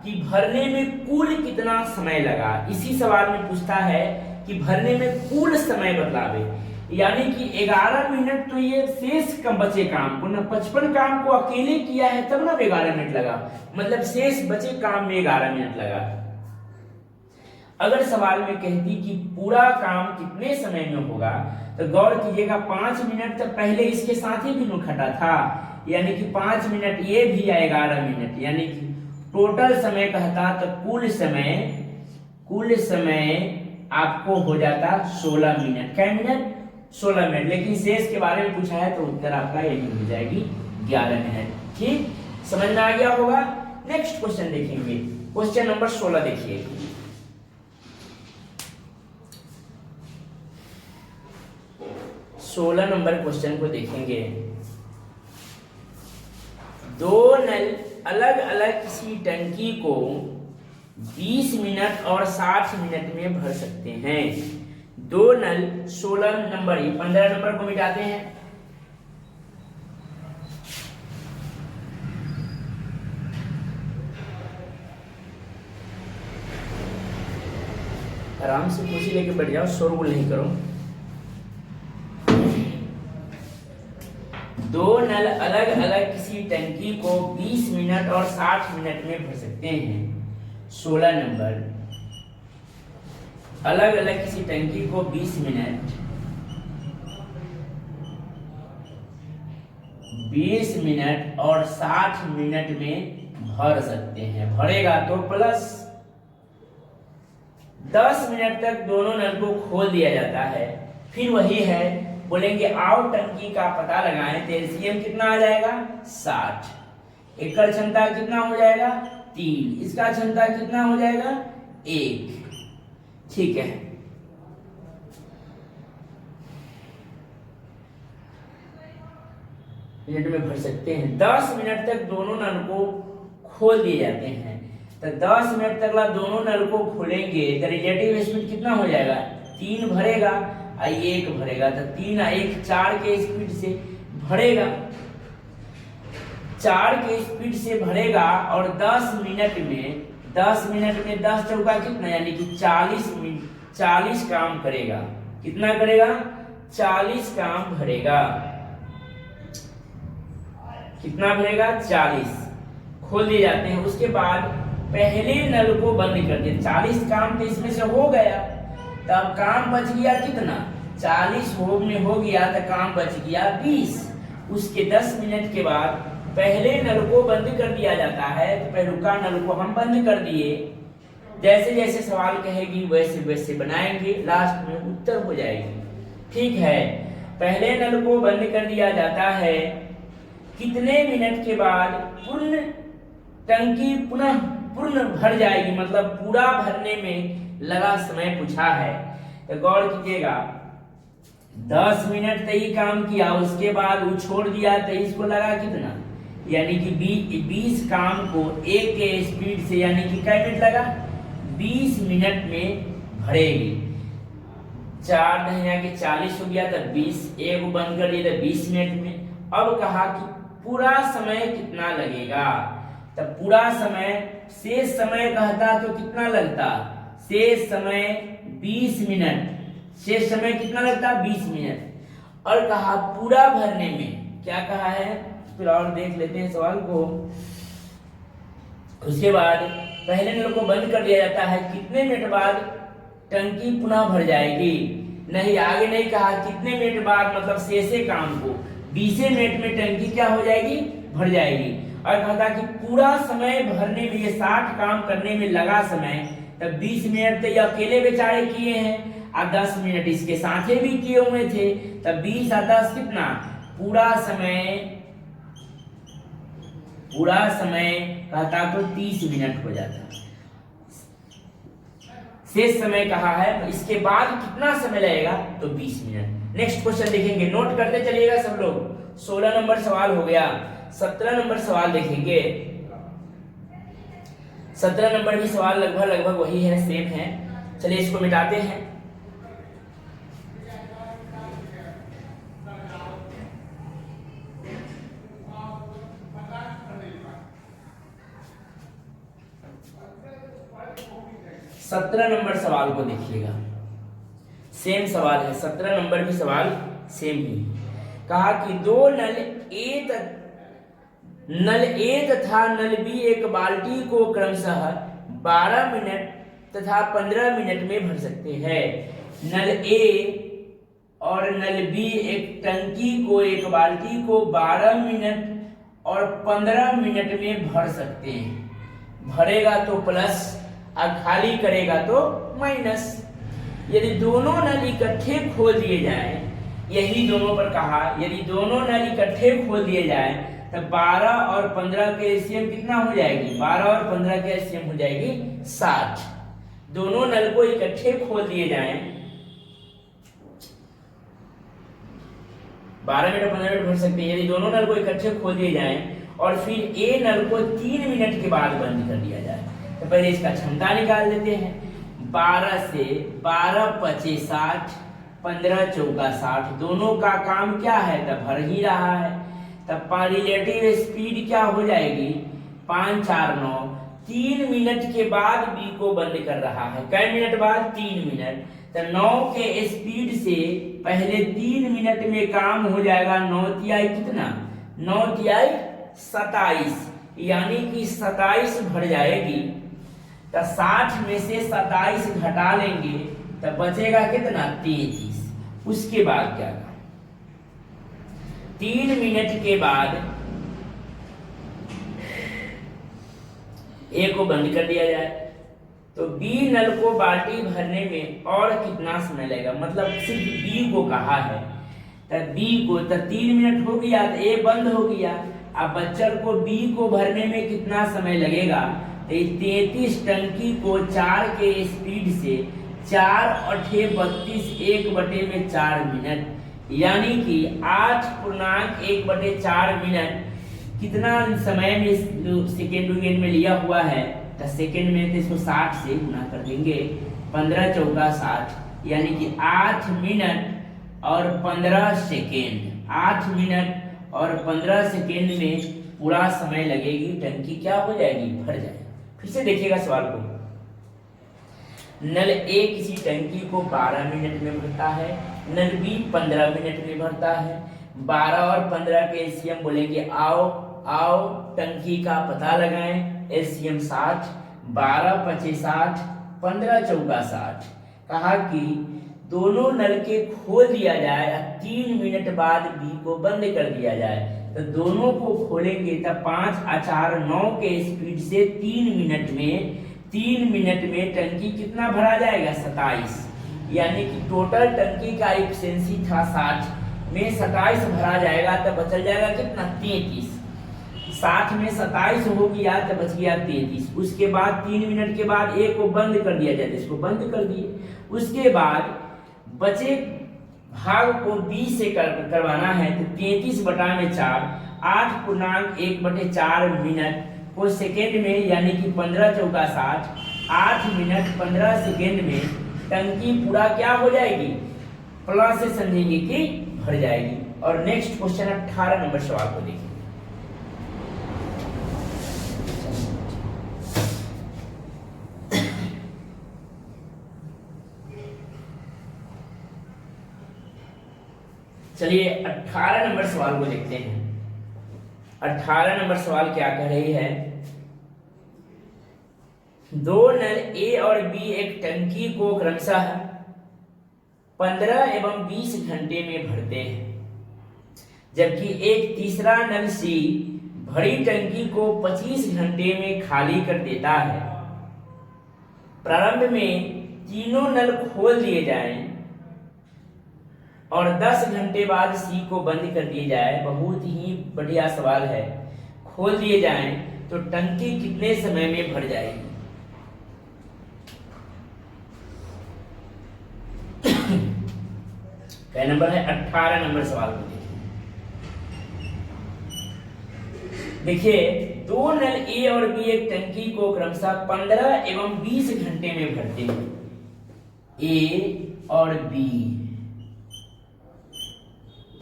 कि भरने में कुल कितना समय लगा, इसी सवाल में पूछता है कि भरने में कुल समय बतलावे, यानी कि 11 मिनट तो ये शेष कम बचे काम को ना, 55 काम को अकेले किया है तब ना 11 मिनट लगा, मतलब शेष बचे काम में 11 मिनट लगा। अगर सवाल में कहती कि पूरा काम कितने समय में होगा, तो गौर कीजिएगा 5 मिनट तो पहले इसके साथ ही भी नुखटा था, यानी कि 5 मिनट ये भी या 11 मिनट, यानी कि टोटल समय कहता तो कुल समय आपको हो जाता 16 मिनट। क्या मिनट? 16 मिनट। लेकिन शेष के बारे में पूछा है तो उत्तर आपका यही हो जाएगी 11 मिनट। ठीक, समझ में आ गया होगा। नेक्स्ट क्वेश्चन देखेंगे, क्वेश्चन नंबर 16 देखिए। सोलह नंबर क्वेश्चन को देखेंगे। दो नल अलग अलग किसी टंकी को 20 मिनट और 60 मिनट में भर सकते हैं। दो नल 16 नंबर, 15 नंबर को मिटाते हैं। आराम से कुर्सी लेके बैठ जाओ, शोरगुल नहीं करो। दो नल अलग अलग किसी टंकी को 20 मिनट और 60 मिनट में भर सकते हैं। 16 नंबर, अलग अलग किसी टंकी को 20 मिनट और 60 मिनट में भर सकते हैं। भरेगा तो प्लस 10 मिनट तक दोनों नल को खोल दिया जाता है। फिर वही है, बोलेंगे आओ टंकी का पता लगाएं, तो एलसीएम कितना आ जाएगा? 60। एकड़ क्षमता कितना हो जाएगा? 3। इसका क्षमता कितना हो जाएगा? 1। ठीक है, मिनट में भर सकते हैं। 10 मिनट तक दोनों नल को खोल दिए जाते हैं। तो 10 मिनट तक दोनों नल को खोलेंगे तो रिलेटिव स्पीड कितना हो जाएगा? 3 भरेगा और 1 भरेगा। तो 3 और 1 4 के स्पीड से भरेगा, 4 के स्पीड से भरेगा। और 10 मिनट में 10 चौका कितना, यानी कि 40 काम करेगा। कितना करेगा? 40 काम भरेगा। कितना भरेगा? 40। खोल दिए जाते हैं। उसके बाद पहले नल को बंद कर दिया। 40 काम तो इसमें से हो गया, तब काम बच गया कितना? 40 में हो गया तो काम बच गया 20। उसके 10 मिनट के बाद पहले नल को बंद कर दिया जाता है। तो पहलुका नल को हम बंद कर दिए। जैसे जैसे सवाल कहेगी वैसे वैसे बनाएंगे, लास्ट में उत्तर हो जाएगी। ठीक है, पहले नल को बंद कर दिया जाता है। कितने मिनट के बाद पूर्ण टंकी पुनः पूर्ण भर जाएगी, मतलब पूरा भरने में लगा समय पूछा है। तो गौर कीजिएगा, 10 मिनट तक ही काम किया, उसके बाद वो छोड़ दिया तो इसको लगा कितना, यानी कि 20 काम को 1 के स्पीड से, यानी कि कितना मिनट लगा? 20 मिनट में भरेगी। 4 नहीं के 40 हो गया तो 20, 1 बंद कर दिया तो 20 मिनट में। अब कहा कि पूरा समय कितना लगेगा, तो पूरा समय, शेष समय कहता तो कितना लगता? शेष समय 20 मिनट। शेष समय कितना लगता? 20 मिनट। और कहा पूरा भरने में क्या कहा है, फिर और देख लेते हैं सवाल को। उसके बाद पहले नल को बंद कर दिया जाता है, कितने मिनट बाद टंकी पुनः भर जाएगी? नहीं, आगे नहीं कहा कितने मिनट बाद, मतलब शेषे काम को 20 मिनट में टंकी क्या हो जाएगी, भर जाएगी। और कहता कि पूरा समय भरने में, ये 60 काम करने में लगा समय, तब 20 मिनट तो ये अकेले बेचारे किए हैं और 10 मिनट इसके साथे भी किए हुए थे, तब 20 और 10 कितना, पूरा समय कहता तो 30 मिनट हो जाता। शेष समय कहा है, इसके बाद कितना समय लगेगा, तो 20 मिनट। नेक्स्ट क्वेश्चन देखेंगे, नोट करते चलिएगा सब लोग। 16 नंबर सवाल हो गया। 17 नंबर सवाल देखेंगे। 17 नंबर भी सवाल लगभग वही है, सेम है। चलिए इसको मिटाते हैं। सत्रह नंबर सवाल को देखिएगा, सेम सवाल है। 17 नंबर भी सवाल सेम ही। कहा कि दो नल ए तथा नल बी एक बाल्टी को क्रमशः 12 मिनट तथा 15 मिनट में भर सकते हैं। नल ए और नल बी एक टंकी को, एक बाल्टी को 12 मिनट और 15 मिनट में भर सकते हैं। भरेगा तो प्लस और खाली करेगा तो माइनस। यदि दोनों नल इकट्ठे खोल दिए जाए, यही दोनों पर कहा, यदि दोनों नल इकट्ठे खोल दिए जाए तब 12 और 15 के एलसीएम कितना हो जाएगी, 12 और 15 के एलसीएम हो जाएगी 60। दोनों नल को इकट्ठे खोल दिए जाए, 12 मिनट 15 मिनट भर सकते हैं। यदि दोनों नल को इकट्ठे खोल दिए जाए और फिर ए नल को 3 मिनट के बाद बंद कर दिया जाए, तो पहले इसका क्षमता निकाल लेते हैं। 12 से 12 पचे 60, 15 चौका 60, दोनों का काम क्या है, तब भर ही रहा है। तब रिलेटिव स्पीड क्या हो जाएगी, 5 4 9। 3 मिनट के बाद बी को बंद कर रहा है। कै मिनट बाद, 3 मिनट। तो 9 के स्पीड से पहले 3 मिनट में काम हो जाएगा। 9 तिहाई कितना, 9 तिहाई 27, यानी कि 27 भर जाएगी। तो 60 में से 27 घटा लेंगे तो बचेगा कितना, 33। उसके बाद क्या, 3 मिनट के बाद ए को बंद कर दिया जाए, तो बी नल को बाल्टी भरने में और कितना समय लगेगा, मतलब सिर्फ बी को कहा है। तो बी को तो 3 मिनट हो गया, तो ए बंद हो गया। अब बच्चर को बी को भरने में कितना समय लगेगा, 33 टंकी को 4 के स्पीड से 4 और 6 32, 1/4 मिनट, यानी कि 8.1/4 मिनट कितना समय में सेकेंड में लिया हुआ है। तो सेकेंड में तो इसको 60 से गुना कर देंगे, 15 चौका 60, यानी कि 8 मिनट और 15 सेकेंड। 8 मिनट और 15 सेकेंड में पूरा समय लगेगी, टंकी क्या हो जाएगी, भर जाएगी। फिर से देखिएगा सवाल को। नल ए किसी टंकी को 12 मिनट में भरता है, नल बी 15 मिनट में भरता है। 12 और 15 के एलसीएम बोलेंगे, आओ टंकी का पता लगाएं। एलसीएम 60, 12 पचे 60, 15 चौका 60। कहा कि दोनों नल के खोल दिया जाए, 3 मिनट बाद बी को बंद कर दिया जाए। तो दोनों को खोलेंगे तब 5 और 4 9 के स्पीड से 3 मिनट में टंकी कितना भरा जाएगा, 27, यानी कि टोटल टंकी का एफिशिएंसी था 60 में 27 भरा जाएगा, तब बच जाएगा कितना, 33। 60 में 27 हो गया तो बच गया 33। उसके बाद 3 मिनट के बाद ए को बंद कर दिया जाए, इसको बंद कर दिए। उसके बाद बचे भाग को बी से करवाना है, तो 33/4, 8.1/4 मिनट को सेकेंड में, यानी कि 15 चौका 60, 8 मिनट 15 सेकेंड में टंकी पूरा क्या हो जाएगी, प्लस से समझेंगे कि भर जाएगी। और नेक्स्ट क्वेश्चन 18 नंबर सवाल को देखिए। चलिए 18 नंबर सवाल को देखते हैं। 18 नंबर सवाल क्या कह रही है, दो नल ए और बी एक टंकी को क्रमशः 15 एवं 20 घंटे में भरते हैं, जबकि एक तीसरा नल सी भरी टंकी को 25 घंटे में खाली कर देता है। प्रारंभ में तीनों नल खोल दिए जाएं और 10 घंटे बाद सी को बंद कर दिए जाए। बहुत ही बढ़िया सवाल है। खोल दिए जाएं तो टंकी कितने समय में भर जाएगी? क्या नंबर है? 18 नंबर सवाल को देखिए, दो नल ए और बी एक टंकी को क्रमशः 15 एवं 20 घंटे में भरते हैं। ए और बी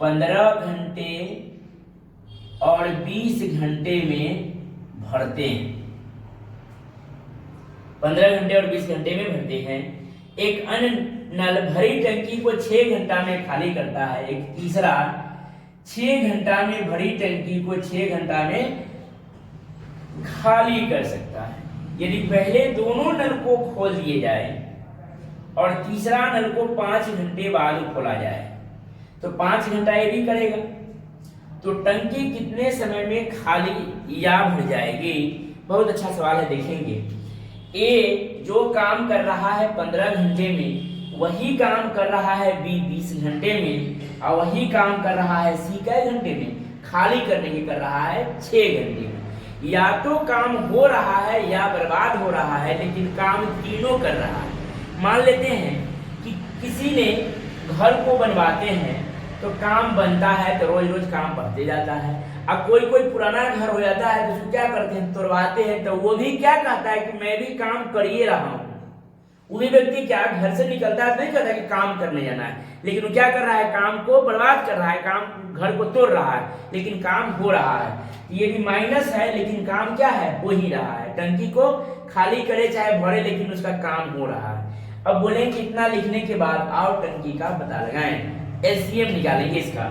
15 घंटे और 20 घंटे में भरते हैं। 15 घंटे और 20 घंटे में भरते हैं। एक अन्य नल भरी टंकी को 6 घंटा में खाली करता है। एक तीसरा 6 घंटा में भरी टंकी को 6 घंटा में खाली कर सकता है। यदि पहले दोनों नल को खोल दिए जाए और तीसरा नल को 5 घंटे बाद खोला जाए तो 5 घंटा ये भी करेगा, तो टंकी कितने समय में खाली या भर जाएगी? बहुत अच्छा सवाल है, देखेंगे। ए जो काम कर रहा है 15 घंटे में, वही काम कर रहा है बी 20 घंटे में, और वही काम कर रहा है सी कै घंटे में? खाली करने के कर रहा है 6 घंटे में। या तो काम हो रहा है या बर्बाद हो रहा है, लेकिन काम तीनों कर रहा है। मान लेते हैं कि किसी ने घर को बनवाते हैं तो काम बनता है तो रोज रोज काम बढ़ते जाता है। अब कोई कोई पुराना घर हो जाता है तो उसको क्या करते हैं, तोड़वाते हैं, तो वो भी क्या कहता है कि मैं भी काम कर ही रहा हूँ। वो भी व्यक्ति क्या घर से निकलता है तो नहीं कहता कि काम करने जाना है, लेकिन वो क्या कर रहा है, काम को बर्बाद कर रहा है, काम घर को तोड़ रहा है, लेकिन काम हो रहा है। ये भी माइनस है, लेकिन काम क्या है, हो ही रहा है। टंकी को खाली करे चाहे भरे, लेकिन उसका काम हो रहा है। अब बोले कि इतना लिखने के बाद आओ टंकी का पता लगाएं, एलसीएम निकालेंगे इसका।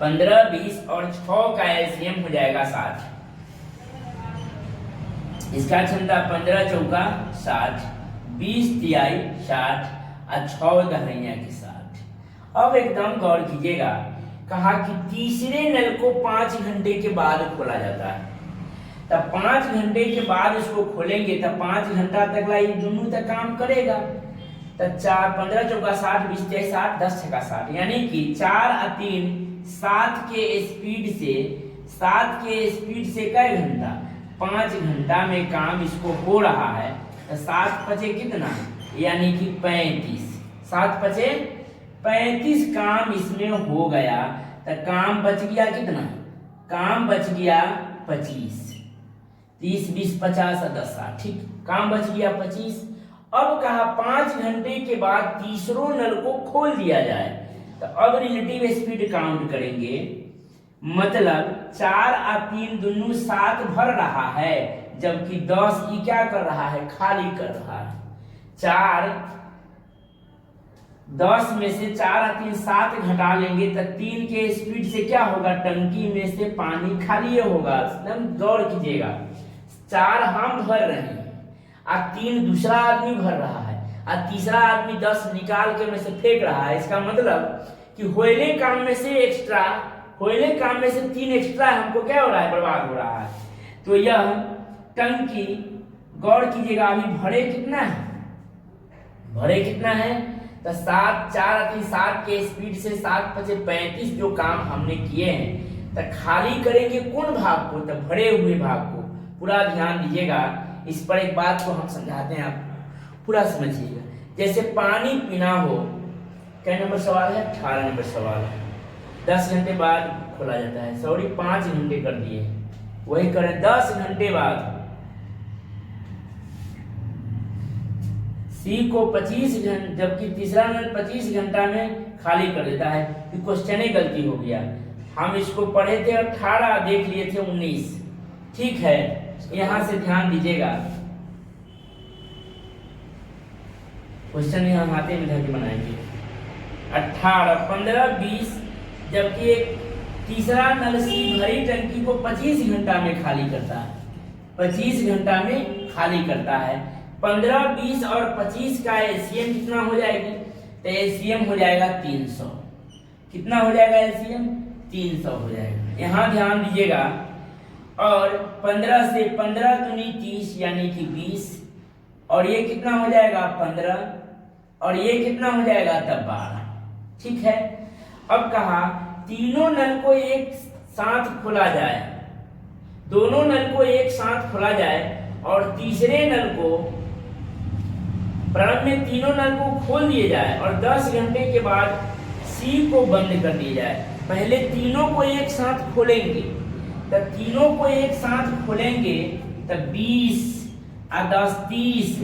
पंद्रह, 20 और 6 का एलसीएम हो जाएगा 60। इसका क्षमता 15 चौका 60, 20 तिहाई 60 और 6 दहाइयां के 60। अब एकदम गौर कीजिएगा, कहा कि तीसरे नल को 5 घंटे के बाद खोला जाता है। तब 5 घंटे के बाद इसको खोलेंगे तब 5 घंटा तक ला ये दोनों तक काम करेगा। तब 4, 15 चौका 60, 20 तिहाई 60, 10 छक्का 60, यानी कि 4 और 3 7 के स्पीड से कई घंटा, 5 घंटा में काम इसको हो रहा है। तो 7 पचे कितना, यानी कि 35। 7 पचे 35 काम इसमें हो गया। तो काम बच गया कितना, काम बच गया 25। 30, 20, 50 और 10 60, ठीक, काम बच गया 25। अब कहा 5 घंटे के बाद तीसरों नल को खोल दिया जाए, तो अब रिलेटिव स्पीड काउंट करेंगे। मतलब 4 और 3 दोनों 7 भर रहा है, जबकि 10 ये क्या कर रहा है, खाली कर रहा है। 4 10 में से 4 और 3 7 घटा लेंगे तो 3 के स्पीड से क्या होगा, टंकी में से पानी खाली होगा। एकदम गौर कीजिएगा, 4 हम भर रहे हैं और 3 दूसरा आदमी भर रहा है और तीसरा आदमी 10 निकाल के में से फेंक रहा है। इसका मतलब कि होइले काम में से 3 एक्स्ट्रा हमको क्या हो रहा है, बर्बाद हो रहा है। तो यह टंकी गौर कीजिएगा अभी भरे कितना है, तो 7, 4 और 3 7 के स्पीड से 7 पचे 35 जो काम हमने किए हैं, तो खाली करेंगे कौन भाग को, तो भरे हुए भाग को। पूरा ध्यान दीजिएगा, इस पर एक बात को हम समझाते हैं, आप पूरा समझिएगा। जैसे पानी पीना हो, क्या नंबर सवाल है, 18 नंबर सवाल है। 10 घंटे बाद खोला जाता है, सॉरी 5 घंटे कर दिए, वही करें 10 घंटे बाद सी को 25 घंटे, जबकि तीसरा नल 25 घंटा में खाली कर देता है। क्वेश्चन ही गलती हो गया, हम इसको पढ़े थे 18, देख लिए थे 19, ठीक है। यहां से ध्यान दीजिएगा, क्वेश्चन यहाँ हाथे में धर के बनाएंगे। 18, 15, 20, जबकि एक तीसरा नल सी भरी टंकी को 25 घंटा में खाली करता है, 25 घंटा में खाली करता है। 15, 20 और 25 का एलसीएम कितना हो जाएगी? तो एलसीएम हो जाएगा 300। कितना हो जाएगा एलसीएम? 300 हो जाएगा। यहाँ ध्यान दीजिएगा। और 15 से 15 दूनी 30 यानी कि 20, और ये कितना हो जाएगा? 15, और ये कितना हो जाएगा? तब 12। ठीक है। अब कहा तीनों नल को एक साथ खोला जाए, दोनों नल को एक साथ खोला जाए और तीसरे नल को, प्रारंभ में तीनों नल को खोल दिए जाए और 10 घंटे के बाद सी को बंद कर दिया जाए। पहले तीनों को एक साथ खोलेंगे, तब तीनों को एक साथ खोलेंगे तब 20 और 10 30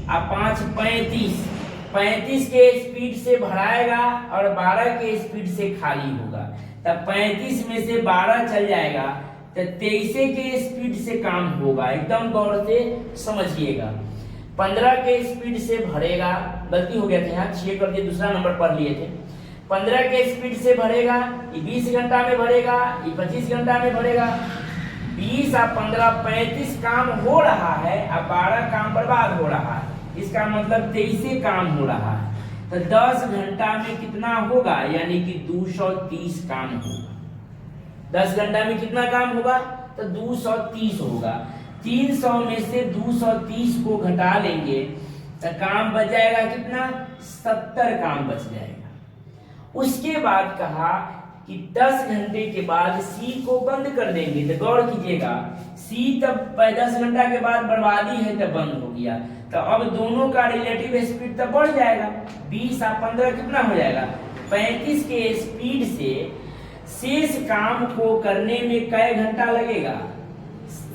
और 5 35, 35 के स्पीड से भराएगा और 12 के स्पीड से खाली होगा। तब 35 में से 12 चल जाएगा तो 23 के स्पीड से काम होगा। एकदम गौर से समझिएगा। 15 के स्पीड से भरेगा, गलती हो गया था यहाँ 6 कर दिए, दूसरा नंबर पढ़ लिए थे। 15 के स्पीड से भरेगा, ये 20 घंटा में भरेगा, ये 25 घंटा में भरेगा। 20 और 15 35 काम हो रहा है और 12 काम बर्बाद हो रहा है। इसका मतलब 23 काम हो रहा है। तो 10 घंटा में कितना होगा? यानी कि 230 काम होगा। 10 घंटा में कितना काम होगा? तो 230 होगा। 300 में से 230 को घटा लेंगे तो काम बच जाएगा कितना? 70 काम बच जाएगा। उसके बाद कहा कि 10 घंटे के बाद सी को बंद कर देंगे। तो गौर कीजिएगा, सी तब 10 घंटा के बाद बर्बादी है तब बंद हो गया। तो अब दोनों का रिलेटिव स्पीड तब बढ़ जाएगा। 20 और 15 कितना हो जाएगा? 35 के स्पीड से शेष काम को करने में कै घंटा लगेगा?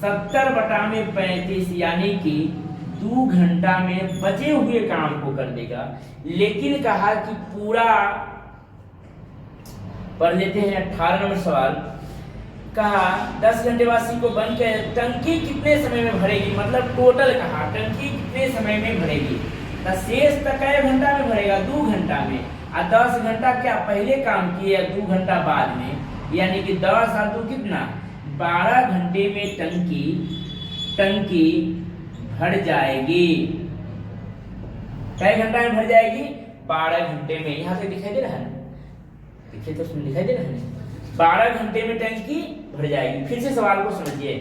70/35 यानी कि 2 घंटा में बचे हुए काम को कर देगा। लेकिन कहा कि पूरा पढ़ लेते हैं। 18 नंबर सवाल। कहा 10 घंटे बाद सी को बंद कर, टंकी कितने समय में भरेगी? मतलब टोटल कहा टंकी कितने समय में भरेगी? तो शेष तक कै घंटा में भरेगा? 2 घंटा में। और 10 घंटा क्या पहले काम किए या 2 घंटा बाद में? यानी कि 10 और 2 कितना? 12 घंटे में टंकी भर जाएगी। कै घंटा में भर जाएगी? 12 घंटे में। यहाँ से दिखाई दे रहा है? देखिए तो उसमें दिखाई दे रहा है। 12 घंटे में टंकी भर जाएगी। फिर से सवाल को समझिए।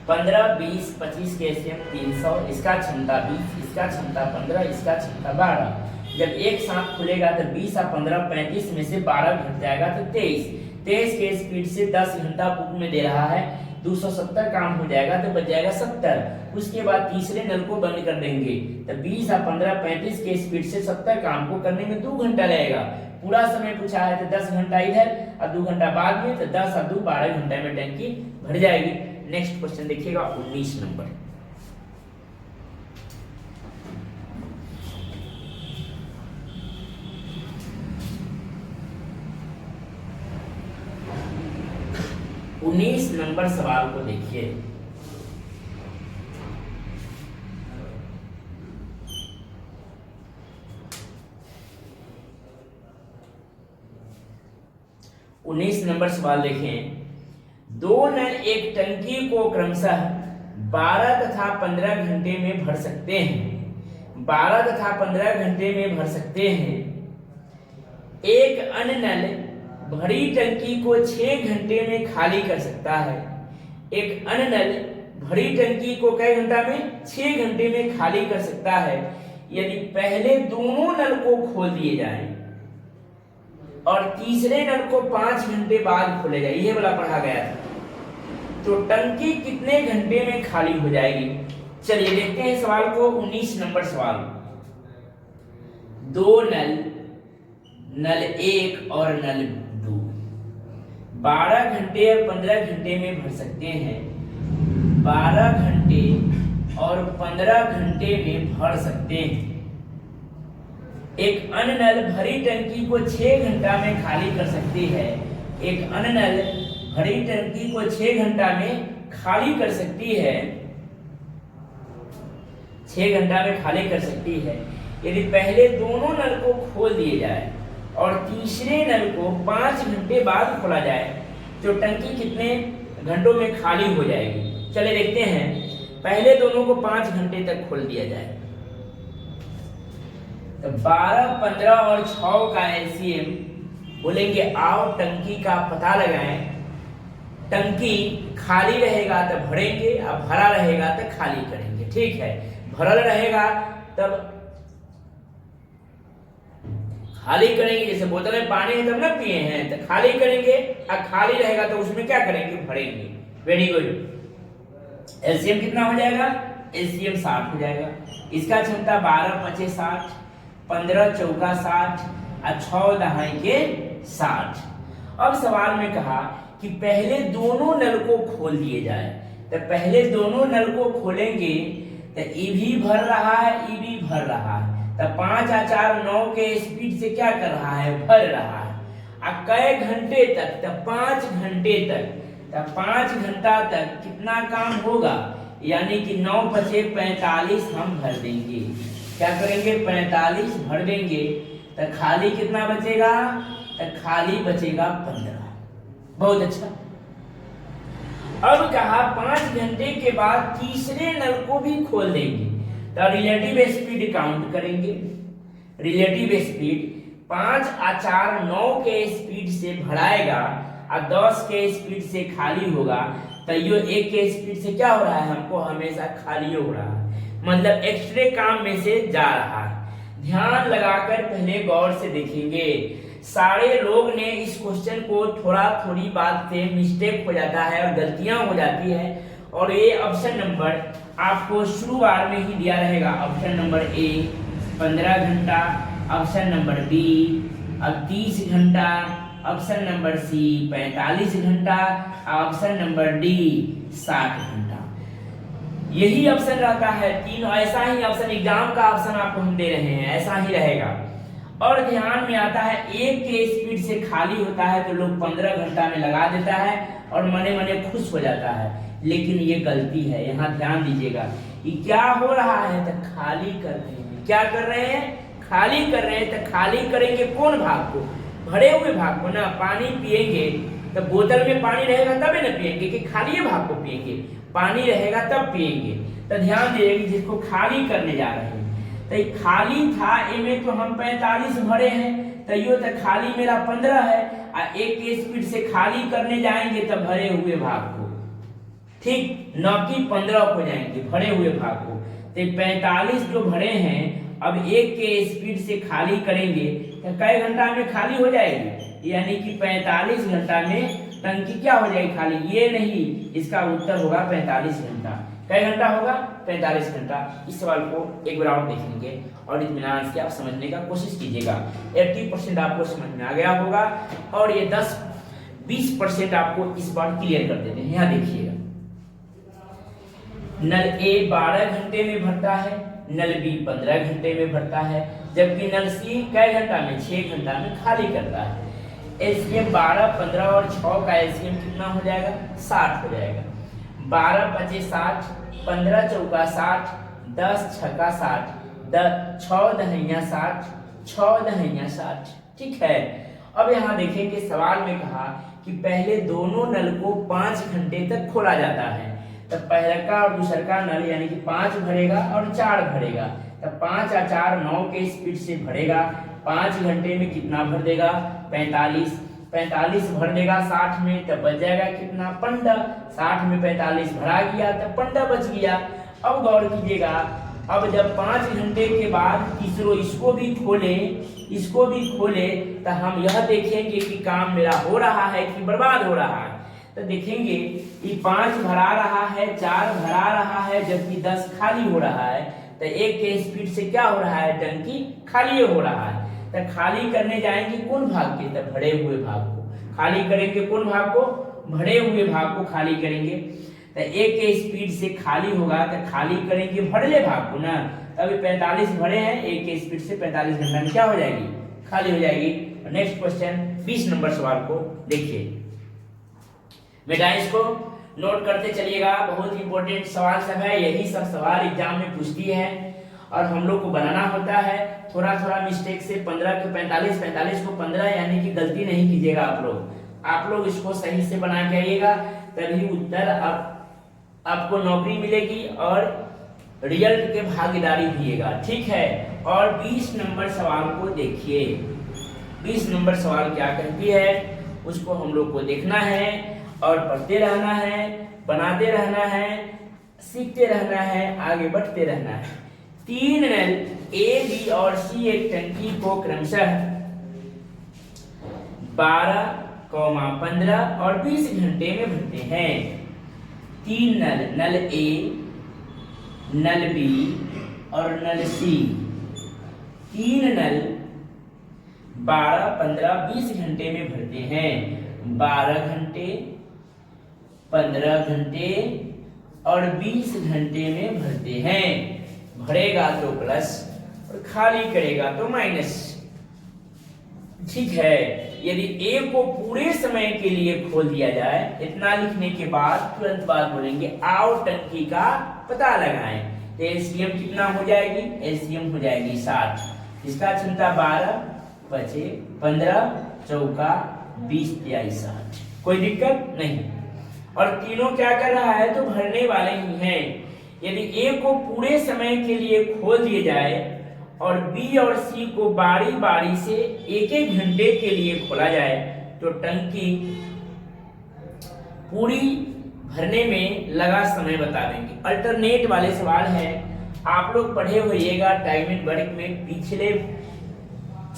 15, 20, 25 के एलसीएम 300, इसका क्षमता 20, इसका क्षमता 15, इसका क्षमता 12। जब एक साथ खुलेगा तो 20 और 15 35 में से 12 घट जाएगा तो 23 के स्पीड से 10 घंटा बुक में दे रहा है। 270 काम हो जाएगा तो बच जाएगा 70। उसके बाद तीसरे नल को बंद कर देंगे तो 20 और 15 35 के स्पीड से 70 काम को करने में 2 घंटा लगेगा। पूरा समय पूछा है तो 10 घंटा इधर और 2 घंटा बाद में, तो 10 और 2 12 घंटे में टंकी भर जाएगी। नेक्स्ट क्वेश्चन देखिएगा 19 नंबर। उन्नीस नंबर सवाल को देखिए। उन्नीस नंबर सवाल देखें। 2 नल एक टंकी को क्रमशः 12 तथा 15 घंटे में भर सकते हैं। 12 तथा 15 घंटे में भर सकते हैं। एक अन्य नल भरी टंकी को 6 घंटे में खाली कर सकता है। एक अन्य नल भरी टंकी को कई घंटा में? 6 घंटे में खाली कर सकता है। यदि पहले दोनों नल को खोल दिए जाएं और तीसरे नल को 5 घंटे बाद खोले जाए, ये वाला पढ़ा गया था, तो टंकी कितने घंटे में खाली हो जाएगी? चलिए देखते हैं सवाल को। 19 नंबर सवाल। 2 नल, नल 1 और नल 2 12 घंटे और 15 घंटे में भर सकते हैं। 12 घंटे और 15 घंटे में भर सकते हैं। एक अन्य नल भरी टंकी को 6 घंटा में खाली कर सकती है। एक अन्य नल भरी टंकी को 6 घंटा में खाली कर सकती है। 6 घंटा में खाली कर सकती है। यदि पहले दोनों नल को खोल दिए जाए और तीसरे नल को 5 घंटे बाद खोला जाए तो टंकी कितने घंटों में खाली हो जाएगी? चले देखते हैं। पहले दोनों को 5 घंटे तक खोल दिया जाए तो 12, 15 और 6 का एलसीएम बोलेंगे आओ टंकी का पता लगाएं। टंकी खाली रहेगा तब भरेंगे, अब भरा रहेगा तो खाली करेंगे। ठीक है, भरल रहेगा तब खाली करेंगे। जैसे बोतल में पानी है तब ना पिए हैं तो खाली करेंगे, अब खाली रहेगा तो उसमें क्या करेंगे? भरेंगे। Very good. एलसीएम कितना हो जाएगा? एलसीएम 60 हो जाएगा। इसका क्षमता 12 × 5 = 60, 15 × 4 = 60 और 6 दहाई के 60। अब सवाल में कहा कि पहले दोनों नल को खोल दिए जाए तो पहले दोनों नल को खोलेंगे तो ई भी भर रहा है, ई भी भर रहा है, तो 5 और 4 9 के स्पीड से क्या कर रहा है? भर रहा है। अब कई घंटे तक? तो 5 घंटे तक। तो 5 घंटा तक कितना काम होगा? यानी कि 9 × 5 = 45 हम भर देंगे। क्या करेंगे? 45 भर देंगे तो खाली कितना बचेगा? तो खाली बचेगा 15। बहुत अच्छा। अब कहा 5 घंटे के बाद तीसरे नल को भी खोल देंगे तो रिलेटिव स्पीड काउंट करेंगे। रिलेटिव स्पीड 5 और 4 9 के स्पीड से भराएगा और 10 के स्पीड से खाली होगा तो ये 1 के स्पीड से क्या हो रहा है? हमको हमेशा खाली हो रहा है, मतलब एक्स्ट्रे काम में से जा रहा है। ध्यान लगाकर पहले गौर से देखेंगे। सारे लोग ने इस क्वेश्चन को थोड़ी बात से मिस्टेक हो जाता है और गलतियां हो जाती है और ये ऑप्शन नंबर आपको शुरुआत में ही दिया रहेगा। ऑप्शन नंबर ए 15 घंटा, ऑप्शन नंबर बी अब 30 घंटा, ऑप्शन नंबर सी 45 घंटा, ऑप्शन नंबर डी 60 घंटा। यही ऑप्शन रहता है। तीनों ऐसा ही ऑप्शन, एग्जाम का ऑप्शन आपको हम दे रहे हैं, ऐसा ही रहेगा। और ध्यान में आता है 1 के स्पीड से खाली होता है तो लोग 15 घंटा में लगा देता है और मने मने खुश हो जाता है, लेकिन ये गलती है। यहाँ ध्यान दीजिएगा कि क्या हो रहा है? तो खाली कर रहे हैं। क्या कर रहे हैं? खाली कर रहे हैं। तो खाली करेंगे कौन भाग को? भरे हुए भाग को ना। पानी पिएंगे तो बोतल में पानी रहेगा तभी ना पिएंगे कि खाली भाग को पिएंगे? पानी रहेगा तब पिएंगे। तो ध्यान दीजिएगा जिसको खाली करने जा रहे हैं तो खाली था इनमें तो हम 45 भरे हैं तो ये तो खाली मेरा 15 है और 1 के स्पीड से खाली करने जाएंगे तो भरे हुए भाग को, ठीक, न कि 15 हो जाएंगे भरे हुए भाग को। तो 45 जो भरे हैं अब 1 के स्पीड से खाली करेंगे तो कई घंटा में खाली हो जाएगी? यानी कि 45 घंटा में टंकी क्या हो जाएगी? खाली। ये नहीं, इसका उत्तर होगा 45 घंटा। कई घंटा होगा? 45 घंटा। इस सवाल को एक बार और देखेंगे और इत्मीनान से आप समझने का कोशिश कीजिएगा। 80% आपको समझ में आ गया होगा और ये 10-20% आपको इस बार क्लियर कर देते हैं। यहाँ देखिएगा, नल ए 12 घंटे में भरता है, नल बी 15 घंटे में भरता है, जबकि नल सी कई घंटा में? 6 घंटा में खाली करता है। एलसीएम 12, 15 और 6 का एलसीएम कितना हो जाएगा? 60 हो जाएगा। 12 × 5 = 60, 15 × 4 = 60, 10 × 6 = 60, 6 दहाइयाँ 60, 6 दहाइयाँ 60। ठीक है। अब यहाँ देखेंगे सवाल में कहा कि पहले दोनों नल को 5 घंटे तक खोला जाता है तो पहला का और दूसरा का नल यानी कि 5 भरेगा और 4 भरेगा तो 5 और 4 9 के स्पीड से भरेगा। 5 घंटे में कितना भर देगा? 45। 45 भर देगा 60 में तो बच जाएगा कितना? 15। 60 में 45 भरा गया तो 15 बच गया। अब गौर कीजिएगा, अब जब 5 घंटे के बाद तीसरो इसको भी खोले तो हम यह देखेंगे कि काम मेरा हो रहा है कि बर्बाद हो रहा है। तो देखेंगे कि 5 भरा रहा है, 4 भरा रहा है, जबकि 10 खाली हो रहा है तो 1 के स्पीड से क्या हो रहा है? टंकी खाली हो रहा है। तो खाली करने जाएंगे कौन भाग के? तो भरे हुए भाग को खाली करेंगे। कौन भाग को? भरे हुए भाग को खाली करेंगे। तो 1 के स्पीड से खाली होगा तो खाली करेंगे भरले भाग को ना। अभी 45 भरे हैं, 1 के स्पीड से 45 घंटा में क्या हो जाएगी? खाली हो जाएगी। नेक्स्ट क्वेश्चन 20 नंबर सवाल को देखिए बेटा। इसको नोट करते चलिएगा, बहुत इंपॉर्टेंट सवाल सब है, यही सब सवाल एग्जाम में पूछती है और हम लोग को बनाना होता है। थोड़ा थोड़ा मिस्टेक से 15 के 45, 45 को 15 यानी कि गलती नहीं कीजिएगा आप लोग इसको सही से बना के आइएगा, तभी उत्तर आपको नौकरी मिलेगी और रिजल्ट के भागीदारी होइएगा, ठीक है। और 20 नंबर सवाल को देखिए, 20 नंबर सवाल क्या कहती है उसको हम लोग को देखना है और पढ़ते रहना है, बनाते रहना है, सीखते रहना है, आगे बढ़ते रहना है। 3 नल ए, बी और सी एक टंकी को क्रमशः 12, 15 और 20 घंटे में भरते हैं। 3 नल, नल ए, नल बी और नल सी, 3 नल 12, 15, 20 घंटे में भरते हैं। 12 घंटे, 15 घंटे और 20 घंटे में भरते हैं। भरेगा तो प्लस और खाली करेगा तो माइनस, ठीक है। यदि ए को पूरे समय के लिए खोल दिया जाए, इतना लिखने के बाद तुरंत बाद बोलेंगे आओ टंकी का पता लगाएं, तो एलसीएम कितना हो जाएगी, एलसीएम हो जाएगी 60। इसका क्षमता 12, 25, 15, 14, 20, 23, 60। कोई दिक्कत नहीं। और तीनों क्या कर रहा है तो भरने वाले ही हैं। यदि ए को पूरे समय के लिए खोल दिए जाए और बी और सी को बारी बारी से एक एक घंटे के लिए खोला जाए तो टंकी पूरी भरने में लगा समय बता देंगे। अल्टरनेट वाले सवाल है, आप लोग पढ़े होइएगा टाइम एंड वर्क में, पिछले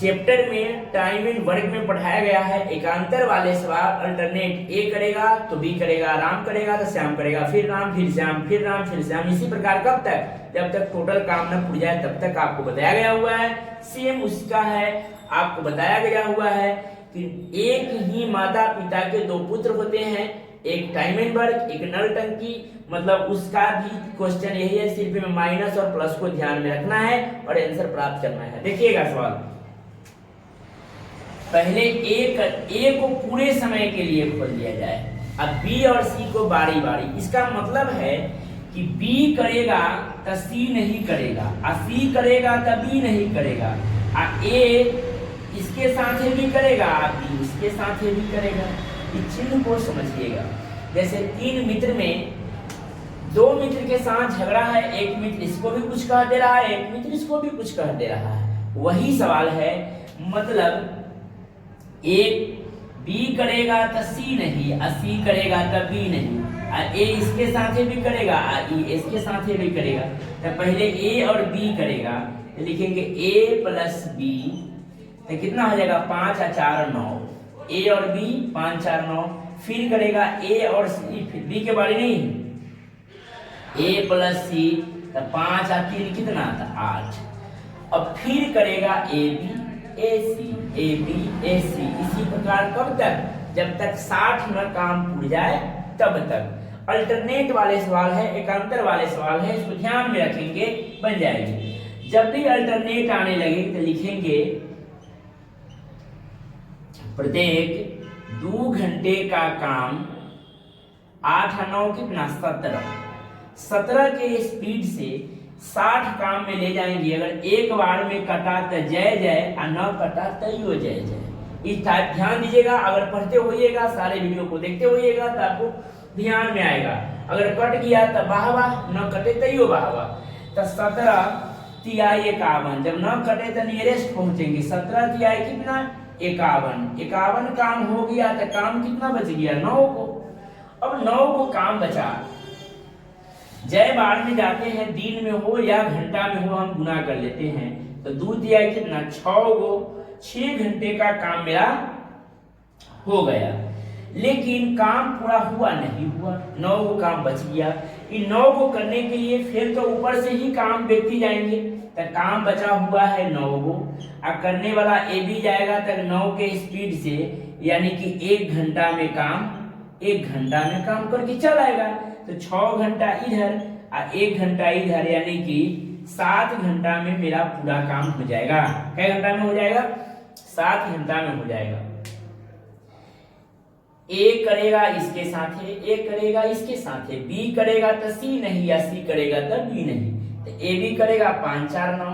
चैप्टर में टाइम एंड वर्क में पढ़ाया गया है एकांतर वाले सवाल। अल्टरनेट ए करेगा तो बी करेगा, राम करेगा तो श्याम करेगा, फिर राम फिर श्याम, फिर राम फिर श्याम, इसी प्रकार कब तक, जब तक टोटल काम न पूरी जाए तब तक आपको बताया गया हुआ है। सेम उसका है, आपको बताया गया हुआ है कि एक ही माता पिता के 2 पुत्र होते हैं, एक टाइम एंड वर्क, एक नल टंकी, मतलब उसका भी क्वेश्चन यही है, सिर्फ में माइनस और प्लस को ध्यान में रखना है और आंसर प्राप्त करना है। देखिएगा सवाल, पहले ए को पूरे समय के लिए खोल दिया जाए, अब बी और सी को बारी बारी। इसका मतलब है कि बी करेगा तो सी नहीं करेगा, और सी करेगा तो बी नहीं करेगा, और ए इसके साथ भी करेगा, बी इसके साथ भी करेगा। इस चिन्ह को समझिएगा। जैसे 3 मित्र में 2 मित्र के साथ झगड़ा है, एक मित्र इसको भी कुछ कह दे रहा है, एक मित्र इसको भी कुछ कह दे रहा है, वही सवाल है। मतलब एक बी करेगा तो सी नहीं, और सी करेगा तो बी नहीं, और ए इसके साथ भी करेगा, और ई इसके साथ भी करेगा। तो पहले ए और बी करेगा, तो लिखेंगे ए प्लस बी, तो कितना हो जाएगा 5 और 4 9, ए और बी 5 4 9। फिर करेगा ए और सी, फिर बी के बारे नहीं, ए प्लस सी, तो 5 और 3 कितना था 8। अब फिर करेगा A B A C, A B ए सी, इसी प्रकार कब तक, जब तक 60 में काम पूरा जाए तब तक। अल्टरनेट वाले सवाल है, एकांतर वाले सवाल है, इसको ध्यान में रखेंगे, बन जाएगी। जब भी अल्टरनेट आने लगे तो लिखेंगे प्रत्येक 2 घंटे का काम 8 और 9 कितना 17 के स्पीड से 60 काम में ले जाएंगे। अगर एक बार में कटा तो जय जय, और न कटा तो यो जय जय। इस टाइप ध्यान दीजिएगा, अगर पढ़ते होइएगा, सारे वीडियो को देखते होइएगा तो आपको ध्यान में आएगा। अगर कट गया तो वाह वाह, न कटे तो यो वाह वाह। तो 17 तिहाई 51, जब न कटे तो नियरेस्ट पहुंचेंगे। 17 तिहाई कितना 51, 51 काम हो गया तो काम कितना बच गया 9 को। अब 9 को काम बचा, जय बार में जाते हैं, दिन में हो या घंटा में हो हम गुना कर लेते हैं, तो 2 तिहाई कितना 6 को, 6 घंटे का काम मेरा हो गया। लेकिन काम पूरा हुआ नहीं हुआ, 9 को काम बच गया। इन 9 को करने के लिए फिर तो ऊपर से ही काम व्यक्ति जाएंगे, तो काम बचा हुआ है 9 को, और करने वाला ए भी जाएगा तक 9 के स्पीड से, यानी कि 1 घंटा में काम, 1 घंटा में काम करके चल आएगा। तो 6 घंटा इधर और 1 घंटा इधर, यानी कि 7 घंटा में मेरा पूरा काम हो जाएगा। कै घंटा में हो जाएगा 7 घंटा में हो जाएगा। ए करेगा इसके साथ है, ए करेगा इसके साथ है, बी करेगा तो सी नहीं, या सी करेगा तो बी नहीं। तो ए बी करेगा 5 4 9,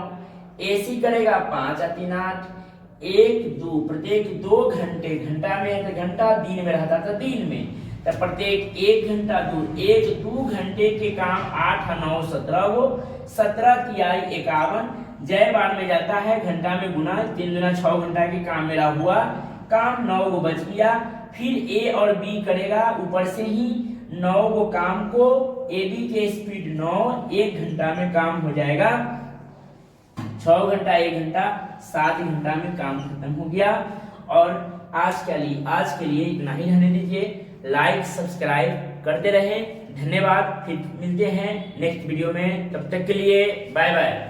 ए सी करेगा 5 3 8, 1 2 प्रत्येक 2 घंटे, घंटा में तो घंटा, दिन में रहता तो दिन में, तो प्रत्येक 1 घंटा दूर 1 2 घंटे के काम 8 9 17 हो, 17 तिहाई 51, जय बार में जाता है घंटा में गुना, 3 गुना 6 घंटा के काम मेरा हुआ, काम 9 को बच गया। फिर ए और बी करेगा ऊपर से ही 9 को काम को, ए बी के स्पीड 9, 1 घंटा में काम हो जाएगा, 6 घंटा 1 घंटा 7 घंटा में काम खत्म हो गया। और आज के लिए इतना ही रहने दीजिए, लाइक सब्सक्राइब करते रहे, धन्यवाद। फिर मिलते हैं नेक्स्ट वीडियो में, तब तक के लिए बाय बाय।